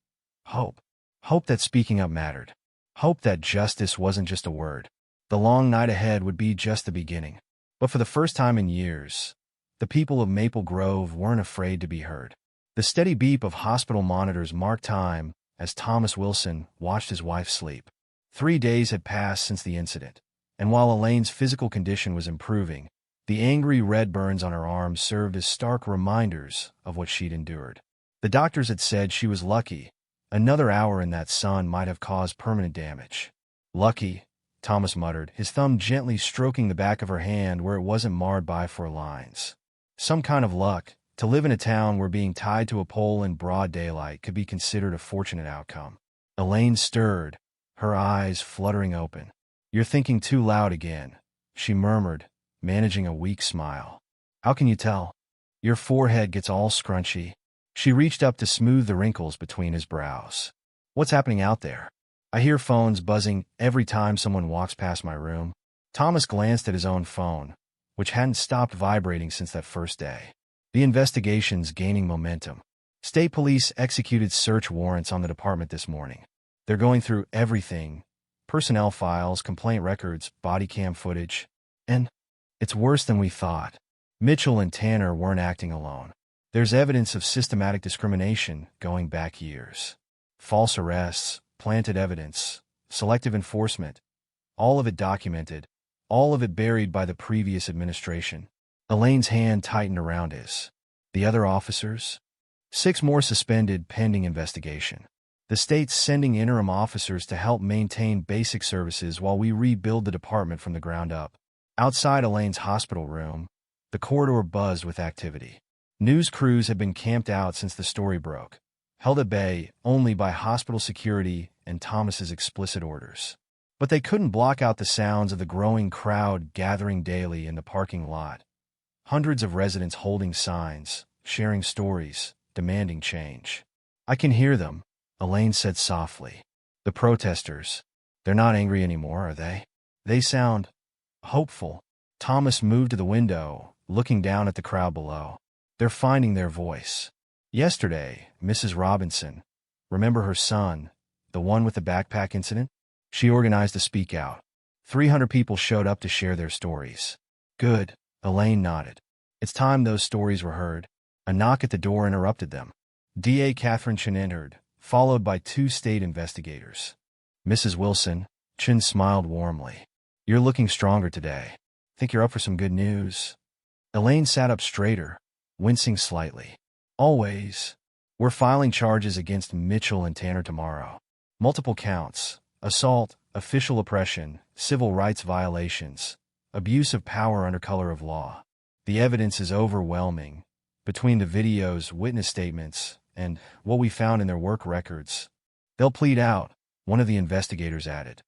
Hope. Hope that speaking up mattered. Hope that justice wasn't just a word. The long night ahead would be just the beginning. But for the first time in years, the people of Maple Grove weren't afraid to be heard. The steady beep of hospital monitors marked time as Thomas Wilson watched his wife sleep. 3 days had passed since the incident, and while Elaine's physical condition was improving, the angry red burns on her arms served as stark reminders of what she'd endured. The doctors had said she was lucky. Another hour in that sun might have caused permanent damage. "Lucky," Thomas muttered, his thumb gently stroking the back of her hand where it wasn't marred by 4 lines. Some kind of luck, to live in a town where being tied to a pole in broad daylight could be considered a fortunate outcome. Elaine stirred, her eyes fluttering open. "You're thinking too loud again," she murmured, managing a weak smile. "How can you tell? Your forehead gets all scrunchy." She reached up to smooth the wrinkles between his brows. "What's happening out there? I hear phones buzzing every time someone walks past my room." Thomas glanced at his own phone, which hadn't stopped vibrating since that first day. The investigation's gaining momentum. State police executed search warrants on the department this morning. They're going through everything: personnel files, complaint records, body cam footage. And It's worse than we thought. Mitchell and Tanner weren't acting alone. There's evidence of systematic discrimination going back years. False arrests, planted evidence, selective enforcement, all of it documented, all of it buried by the previous administration. Elaine's hand tightened around his. The other officers? 6 more suspended pending investigation. The state's sending interim officers to help maintain basic services while we rebuild the department from the ground up. Outside Elaine's hospital room, the corridor buzzed with activity. News crews had been camped out since the story broke, held at bay only by hospital security and Thomas's explicit orders. But they couldn't block out the sounds of the growing crowd gathering daily in the parking lot. Hundreds of residents holding signs, sharing stories, demanding change. I can hear them, Elaine said softly. The protesters. They're not angry anymore, are they? They sound hopeful. Thomas moved to the window, looking down at the crowd below. They're finding their voice. Yesterday, Mrs. Robinson, remember her son, the one with the backpack incident? She organized a speak out. 300 people showed up to share their stories. Good, Elaine nodded. It's time those stories were heard. A knock at the door interrupted them. DA Catherine Chen entered, followed by 2 state investigators. Mrs. Wilson, Chen smiled warmly. You're looking stronger today. Think you're up for some good news? Elaine sat up straighter, wincing slightly. Always. We're filing charges against Mitchell and Tanner tomorrow. Multiple counts. Assault, official oppression, civil rights violations, abuse of power under color of law. The evidence is overwhelming. Between the videos, witness statements, and what we found in their work records. They'll plead out, one of the investigators added.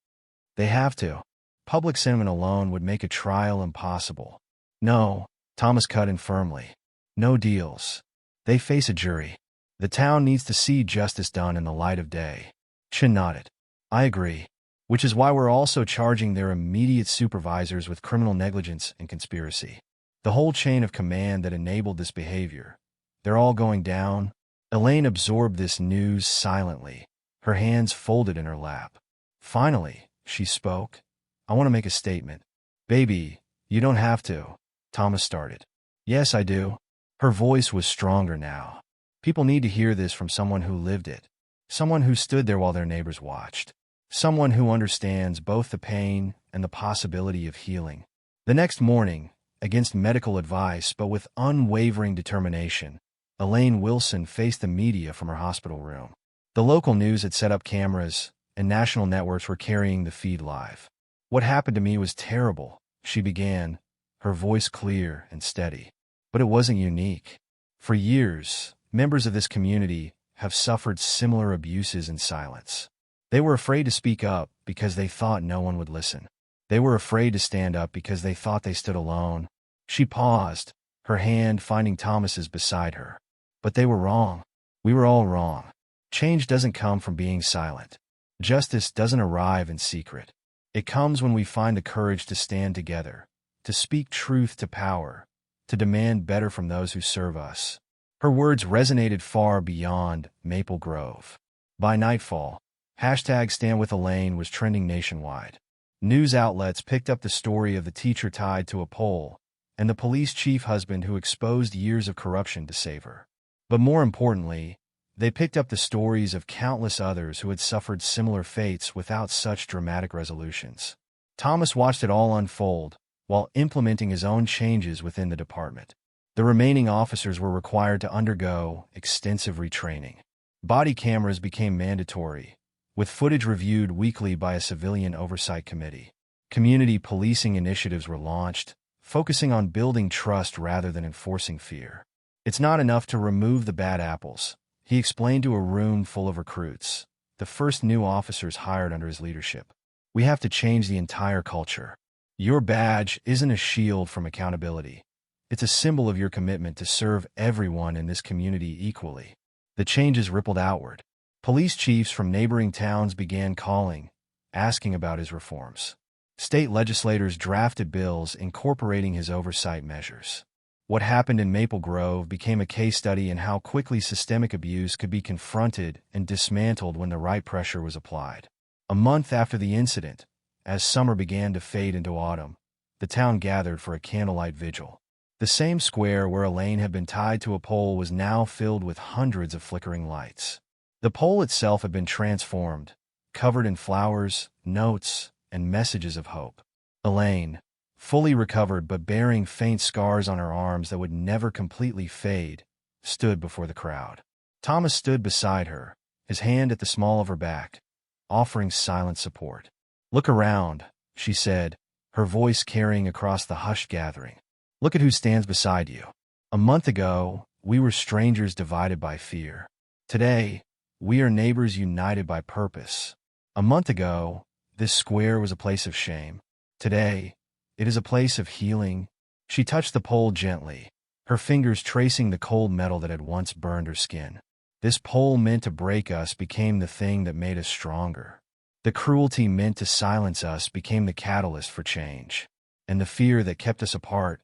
They have to. Public sentiment alone would make a trial impossible. No, Thomas cut in firmly. No deals. They face a jury. The town needs to see justice done in the light of day. Chen nodded. I agree. Which is why we're also charging their immediate supervisors with criminal negligence and conspiracy. The whole chain of command that enabled this behavior. They're all going down. Elaine absorbed this news silently, her hands folded in her lap. Finally, she spoke. I want to make a statement. Baby, you don't have to. Thomas started. Yes, I do. Her voice was stronger now. People need to hear this from someone who lived it. Someone who stood there while their neighbors watched. Someone who understands both the pain and the possibility of healing. The next morning, against medical advice but with unwavering determination, Elaine Wilson faced the media from her hospital room. The local news had set up cameras, and national networks were carrying the feed live. What happened to me was terrible, she began, her voice clear and steady. But it wasn't unique. For years, members of this community have suffered similar abuses in silence. They were afraid to speak up because they thought no one would listen. They were afraid to stand up because they thought they stood alone. She paused, her hand finding Thomas's beside her. But they were wrong. We were all wrong. Change doesn't come from being silent. Justice doesn't arrive in secret. It comes when we find the courage to stand together, to speak truth to power, to demand better from those who serve us. Her words resonated far beyond Maple Grove. By nightfall, #StandWithElaine was trending nationwide. News outlets picked up the story of the teacher tied to a pole and the police chief husband who exposed years of corruption to save her. But more importantly, they picked up the stories of countless others who had suffered similar fates without such dramatic resolutions. Thomas watched it all unfold while implementing his own changes within the department. The remaining officers were required to undergo extensive retraining. Body cameras became mandatory, with footage reviewed weekly by a civilian oversight committee. Community policing initiatives were launched, focusing on building trust rather than enforcing fear. It's not enough to remove the bad apples, he explained to a room full of recruits, the first new officers hired under his leadership. We have to change the entire culture. Your badge isn't a shield from accountability. It's a symbol of your commitment to serve everyone in this community equally. The changes rippled outward. Police chiefs from neighboring towns began calling, asking about his reforms. State legislators drafted bills incorporating his oversight measures. What happened in Maple Grove became a case study in how quickly systemic abuse could be confronted and dismantled when the right pressure was applied. A month after the incident, as summer began to fade into autumn, the town gathered for a candlelight vigil. The same square where Elaine had been tied to a pole was now filled with hundreds of flickering lights. The pole itself had been transformed, covered in flowers, notes, and messages of hope. Elaine, fully recovered but bearing faint scars on her arms that would never completely fade, stood before the crowd. Thomas stood beside her, his hand at the small of her back, offering silent support. "Look around," she said, her voice carrying across the hushed gathering. "Look at who stands beside you. A month ago, we were strangers divided by fear. Today, we are neighbors united by purpose. A month ago, this square was a place of shame. Today, it is a place of healing." She touched the pole gently, her fingers tracing the cold metal that had once burned her skin. This pole meant to break us became the thing that made us stronger. The cruelty meant to silence us became the catalyst for change. And the fear that kept us apart,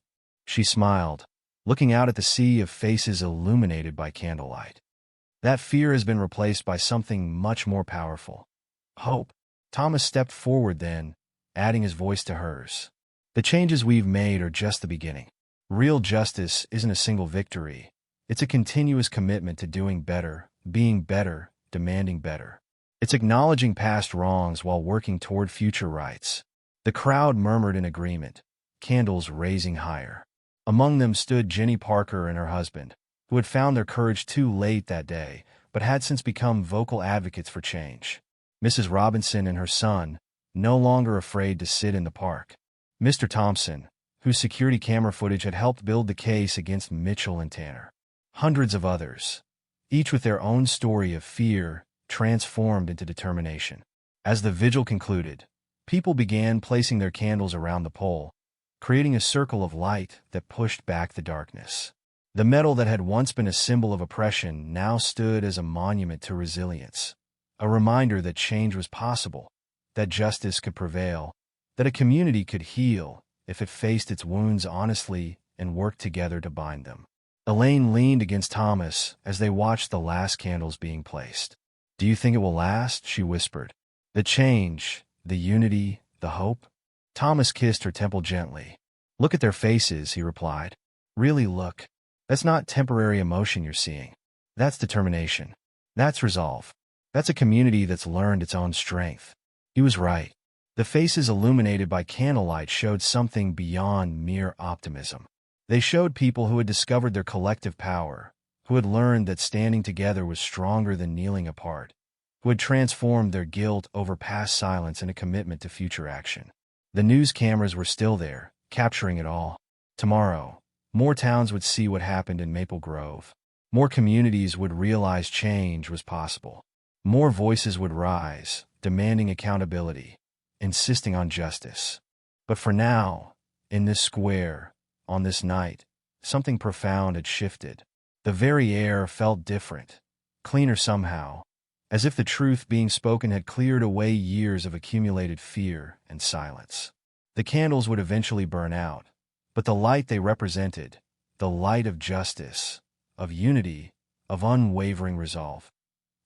she smiled, looking out at the sea of faces illuminated by candlelight. That fear has been replaced by something much more powerful. Hope. Thomas stepped forward then, adding his voice to hers. "The changes we've made are just the beginning. Real justice isn't a single victory. It's a continuous commitment to doing better, being better, demanding better. It's acknowledging past wrongs while working toward future rights." The crowd murmured in agreement, candles raising higher. Among them stood Jenny Parker and her husband, who had found their courage too late that day, but had since become vocal advocates for change. Mrs. Robinson and her son, no longer afraid to sit in the park. Mr. Thompson, whose security camera footage had helped build the case against Mitchell and Tanner. Hundreds of others, each with their own story of fear, transformed into determination. As the vigil concluded, people began placing their candles around the pole, creating a circle of light that pushed back the darkness. The metal that had once been a symbol of oppression now stood as a monument to resilience, a reminder that change was possible, that justice could prevail, that a community could heal if it faced its wounds honestly and worked together to bind them. Elaine leaned against Thomas as they watched the last candles being placed. "Do you think it will last?" she whispered. "The change, the unity, the hope?" Thomas kissed her temple gently. "Look at their faces," he replied. "Really look. That's not temporary emotion you're seeing. That's determination. That's resolve. That's a community that's learned its own strength." He was right. The faces illuminated by candlelight showed something beyond mere optimism. They showed people who had discovered their collective power, who had learned that standing together was stronger than kneeling apart, who had transformed their guilt over past silence in a commitment to future action. The news cameras were still there, capturing it all. Tomorrow, more towns would see what happened in Maple Grove. More communities would realize change was possible. More voices would rise, demanding accountability, insisting on justice. But for now, in this square, on this night, something profound had shifted. The very air felt different, cleaner somehow, as if the truth being spoken had cleared away years of accumulated fear and silence. The candles would eventually burn out, but the light they represented, the light of justice, of unity, of unwavering resolve,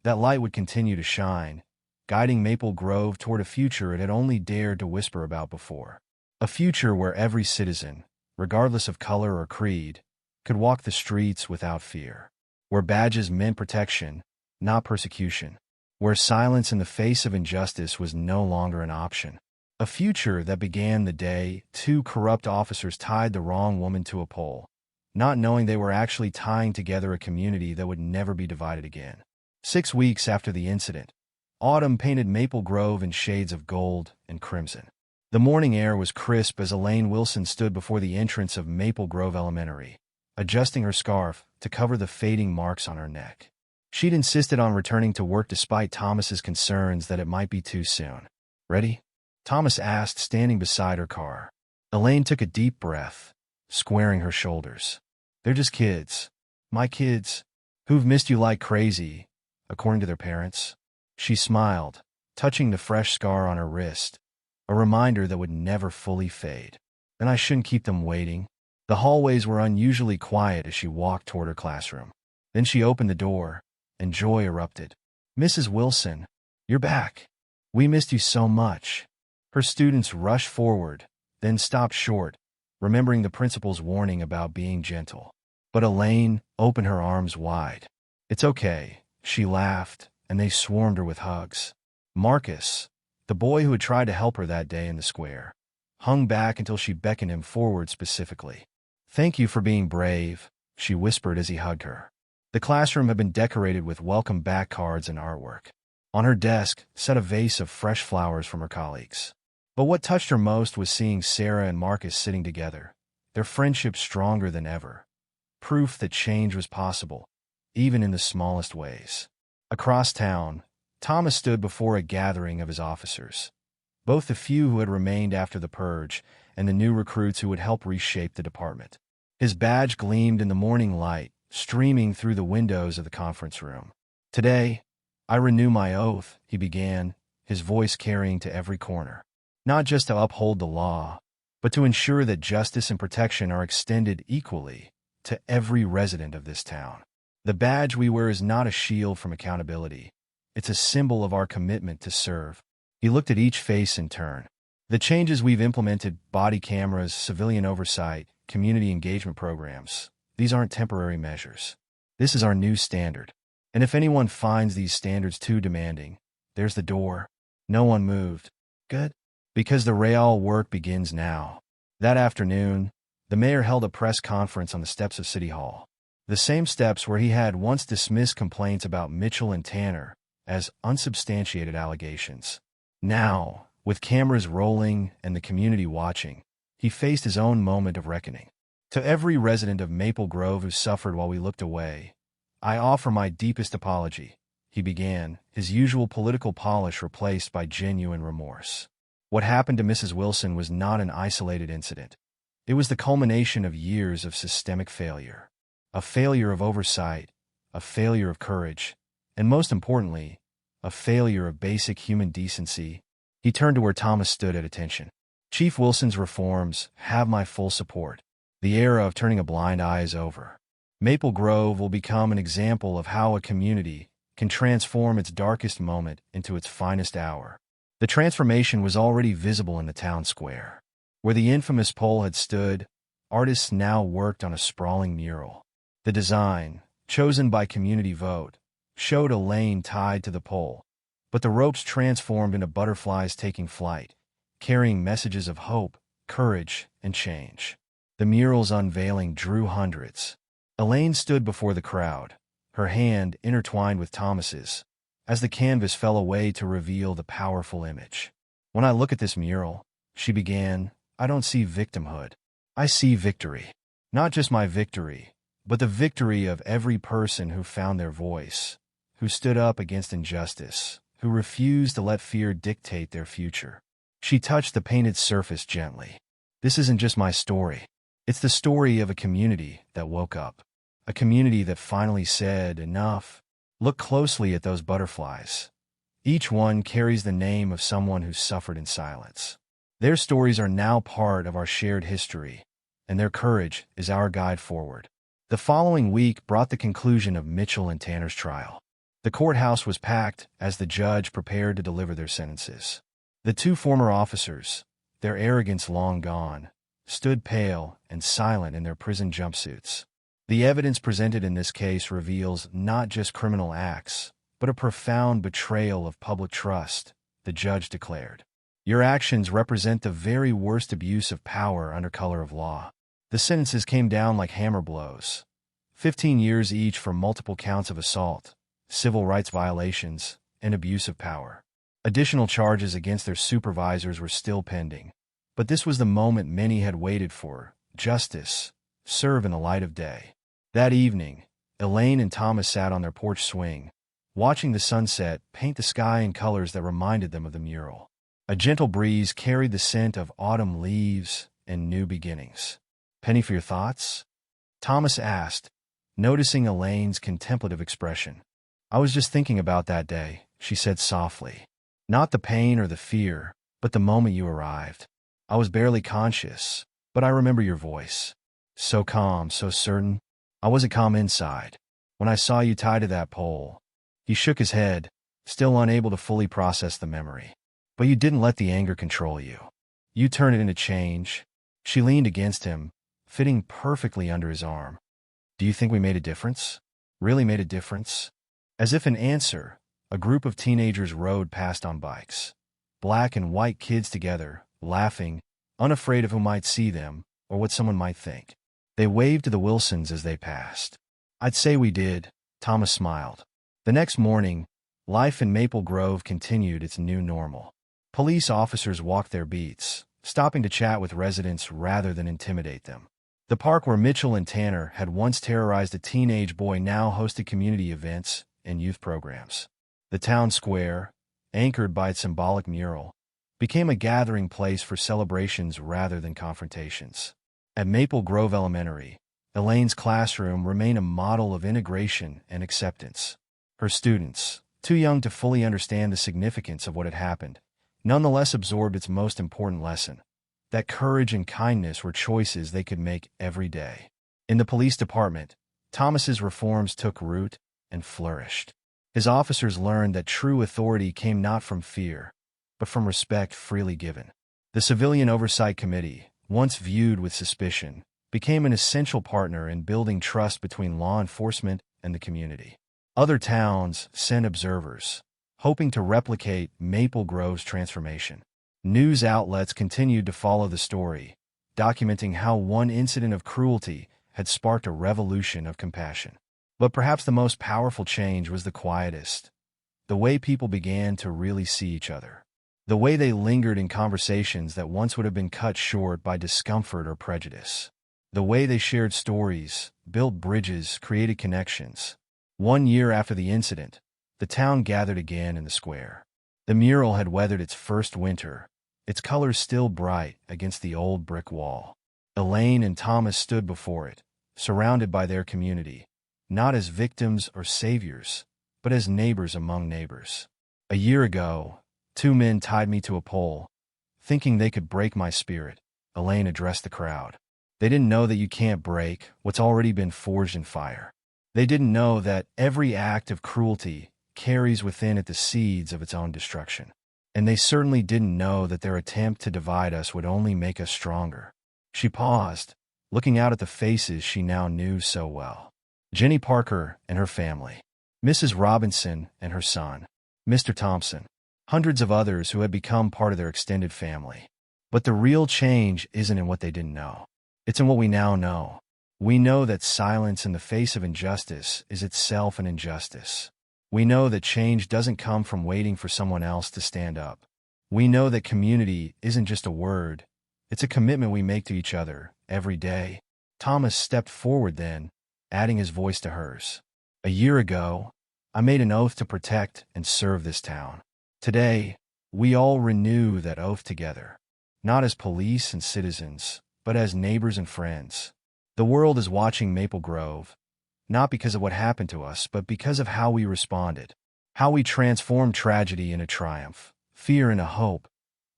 that light would continue to shine, guiding Maple Grove toward a future it had only dared to whisper about before. A future where every citizen, regardless of color or creed, could walk the streets without fear. Where badges meant protection, not persecution. Where silence in the face of injustice was no longer an option. A future that began the day two corrupt officers tied the wrong woman to a pole, not knowing they were actually tying together a community that would never be divided again. 6 weeks after the incident, autumn painted Maple Grove in shades of gold and crimson. The morning air was crisp as Elaine Wilson stood before the entrance of Maple Grove Elementary, adjusting her scarf to cover the fading marks on her neck. She'd insisted on returning to work despite Thomas's concerns that it might be too soon. "Ready?" Thomas asked, standing beside her car. Elaine took a deep breath, squaring her shoulders. "They're just kids. My kids, who've missed you like crazy, according to their parents." She smiled, touching the fresh scar on her wrist, a reminder that would never fully fade. "And I shouldn't keep them waiting." The hallways were unusually quiet as she walked toward her classroom. Then she opened the door, and joy erupted. "Mrs. Wilson, you're back. We missed you so much." Her students rushed forward, then stopped short, remembering the principal's warning about being gentle. But Elaine opened her arms wide. "It's okay," she laughed, and they swarmed her with hugs. Marcus, the boy who had tried to help her that day in the square, hung back until she beckoned him forward specifically. "Thank you for being brave," she whispered as he hugged her. The classroom had been decorated with welcome back cards and artwork. On her desk sat a vase of fresh flowers from her colleagues. But what touched her most was seeing Sarah and Marcus sitting together, their friendship stronger than ever. Proof that change was possible, even in the smallest ways. Across town, Thomas stood before a gathering of his officers, both the few who had remained after the purge and the new recruits who would help reshape the department. His badge gleamed in the morning light, streaming through the windows of the conference room. "Today, I renew my oath," he began, his voice carrying to every corner. "Not just to uphold the law, but to ensure that justice and protection are extended equally to every resident of this town. The badge we wear is not a shield from accountability. It's a symbol of our commitment to serve." He looked at each face in turn. "The changes we've implemented, body cameras, civilian oversight, community engagement programs, these aren't temporary measures. This is our new standard. And if anyone finds these standards too demanding, there's the door." No one moved. "Good. Because the real work begins now." That afternoon, the mayor held a press conference on the steps of City Hall. The same steps where he had once dismissed complaints about Mitchell and Tanner as unsubstantiated allegations. Now, with cameras rolling and the community watching, he faced his own moment of reckoning. "To every resident of Maple Grove who suffered while we looked away, I offer my deepest apology," he began, his usual political polish replaced by genuine remorse. What happened to Mrs. Wilson was not an isolated incident. It was the culmination of years of systemic failure. A failure of oversight, a failure of courage, and most importantly, a failure of basic human decency. He turned to where Thomas stood at attention. "Chief Wilson's reforms have my full support. The era of turning a blind eye is over. Maple Grove will become an example of how a community can transform its darkest moment into its finest hour." The transformation was already visible in the town square. Where the infamous pole had stood, artists now worked on a sprawling mural. The design, chosen by community vote, showed a lane tied to the pole, but the ropes transformed into butterflies taking flight, carrying messages of hope, courage, and change. The mural's unveiling drew hundreds. Elaine stood before the crowd, her hand intertwined with Thomas's, as the canvas fell away to reveal the powerful image. "When I look at this mural," she began, "I don't see victimhood. I see victory. Not just my victory, but the victory of every person who found their voice, who stood up against injustice, who refused to let fear dictate their future." She touched the painted surface gently. "This isn't just my story. It's the story of a community that woke up. A community that finally said, enough. Look closely at those butterflies. Each one carries the name of someone who suffered in silence. Their stories are now part of our shared history, and their courage is our guide forward." The following week brought the conclusion of Mitchell and Tanner's trial. The courthouse was packed as the judge prepared to deliver their sentences. The two former officers, their arrogance long gone, stood pale and silent in their prison jumpsuits. The evidence presented in this case reveals not just criminal acts, but a profound betrayal of public trust, the judge declared. "Your actions represent the very worst abuse of power under color of law." The sentences came down like hammer blows. 15 years each for multiple counts of assault, civil rights violations, and abuse of power. Additional charges against their supervisors were still pending. But this was the moment many had waited for: justice, serve in the light of day. That evening, Elaine and Thomas sat on their porch swing, watching the sunset paint the sky in colors that reminded them of the mural. A gentle breeze carried the scent of autumn leaves and new beginnings. "Penny for your thoughts?" Thomas asked, noticing Elaine's contemplative expression. "I was just thinking about that day," she said softly. "Not the pain or the fear, but the moment you arrived. I was barely conscious, but I remember your voice. So calm, so certain. I wasn't calm inside. When I saw you tied to that pole." He shook his head, still unable to fully process the memory. "But you didn't let the anger control you. You turn it into change. She leaned against him, fitting perfectly under his arm. Do you think we made a difference? Really made a difference? As if in answer, a group of teenagers rode past on bikes. Black and white kids together, laughing, unafraid of who might see them or what someone might think. They waved to the Wilsons as they passed. I'd say we did, Thomas smiled. The next morning, life in Maple Grove continued its new normal. Police officers walked their beats, stopping to chat with residents rather than intimidate them. The park where Mitchell and Tanner had once terrorized a teenage boy now hosted community events and youth programs. The town square, anchored by its symbolic mural, became a gathering place for celebrations rather than confrontations. At Maple Grove Elementary, Elaine's classroom remained a model of integration and acceptance. Her students, too young to fully understand the significance of what had happened, nonetheless absorbed its most important lesson, that courage and kindness were choices they could make every day. In the police department, Thomas's reforms took root and flourished. His officers learned that true authority came not from fear, but from respect freely given. The Civilian Oversight Committee, once viewed with suspicion, became an essential partner in building trust between law enforcement and the community. Other towns sent observers, hoping to replicate Maple Grove's transformation. News outlets continued to follow the story, documenting how one incident of cruelty had sparked a revolution of compassion. But perhaps the most powerful change was the quietest, the way people began to really see each other. The way they lingered in conversations that once would have been cut short by discomfort or prejudice. The way they shared stories, built bridges, created connections. 1 year after the incident, the town gathered again in the square. The mural had weathered its first winter, its colors still bright against the old brick wall. Elaine and Thomas stood before it, surrounded by their community, not as victims or saviors, but as neighbors among neighbors. A year ago, 2 men tied me to a pole, thinking they could break my spirit, Elaine addressed the crowd. They didn't know that you can't break what's already been forged in fire. They didn't know that every act of cruelty carries within it the seeds of its own destruction. And they certainly didn't know that their attempt to divide us would only make us stronger. She paused, looking out at the faces she now knew so well. Jenny Parker and her family, Mrs. Robinson and her son, Mr. Thompson, hundreds of others who had become part of their extended family. But the real change isn't in what they didn't know. It's in what we now know. We know that silence in the face of injustice is itself an injustice. We know that change doesn't come from waiting for someone else to stand up. We know that community isn't just a word, it's a commitment we make to each other every day. Thomas stepped forward then, adding his voice to hers. A year ago, I made an oath to protect and serve this town. Today, we all renew that oath together, not as police and citizens, but as neighbors and friends. The world is watching Maple Grove, not because of what happened to us, but because of how we responded, how we transformed tragedy into triumph, fear into hope,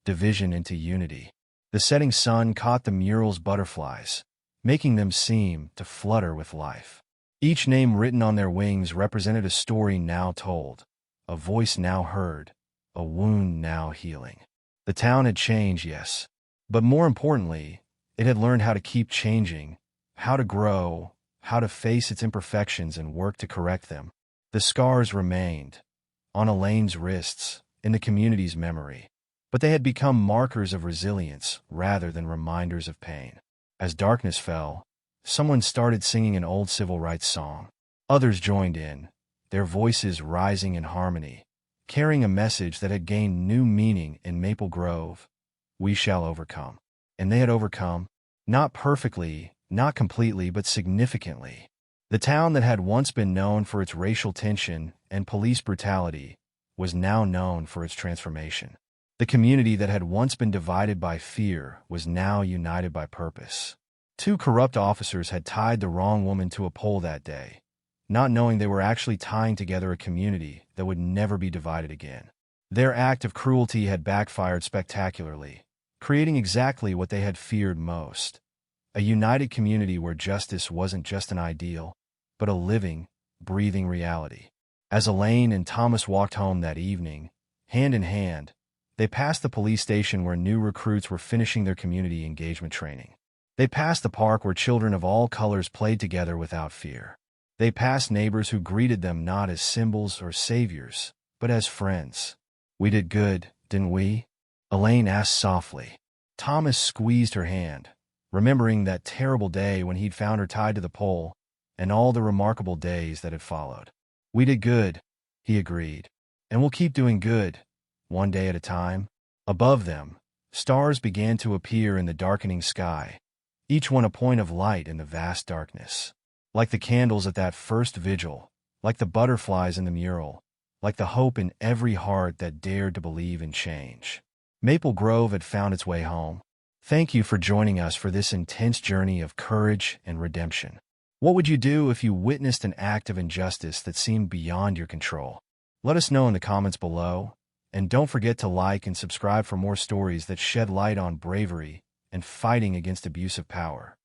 division into unity. The setting sun caught the mural's butterflies, making them seem to flutter with life. Each name written on their wings represented a story now told, a voice now heard, a wound now healing. The town had changed, yes, but more importantly, it had learned how to keep changing, how to grow, how to face its imperfections and work to correct them. The scars remained, on Elaine's wrists, in the community's memory, but they had become markers of resilience rather than reminders of pain. As darkness fell, someone started singing an old civil rights song. Others joined in, their voices rising in harmony, carrying a message that had gained new meaning in Maple Grove. We shall overcome. And they had overcome, not perfectly, not completely, but significantly. The town that had once been known for its racial tension and police brutality was now known for its transformation. The community that had once been divided by fear was now united by purpose. 2 corrupt officers had tied the wrong woman to a pole that day, not knowing they were actually tying together a community that would never be divided again. Their act of cruelty had backfired spectacularly, creating exactly what they had feared most. A united community where justice wasn't just an ideal, but a living, breathing reality. As Elaine and Thomas walked home that evening, hand in hand, They passed the police station where new recruits were finishing their community engagement training. They passed the park where children of all colors played together without fear. They passed neighbors who greeted them not as symbols or saviors, but as friends. "We did good, didn't we?" Elaine asked softly. Thomas squeezed her hand, remembering that terrible day when he'd found her tied to the pole, and all the remarkable days that had followed. "We did good," he agreed. "And we'll keep doing good, one day at a time." Above them, stars began to appear in the darkening sky, each one a point of light in the vast darkness. Like the candles at that first vigil, like the butterflies in the mural, like the hope in every heart that dared to believe in change. Maple Grove had found its way home. Thank you for joining us for this intense journey of courage and redemption. What would you do if you witnessed an act of injustice that seemed beyond your control? Let us know in the comments below, and don't forget to like and subscribe for more stories that shed light on bravery and fighting against abusive power.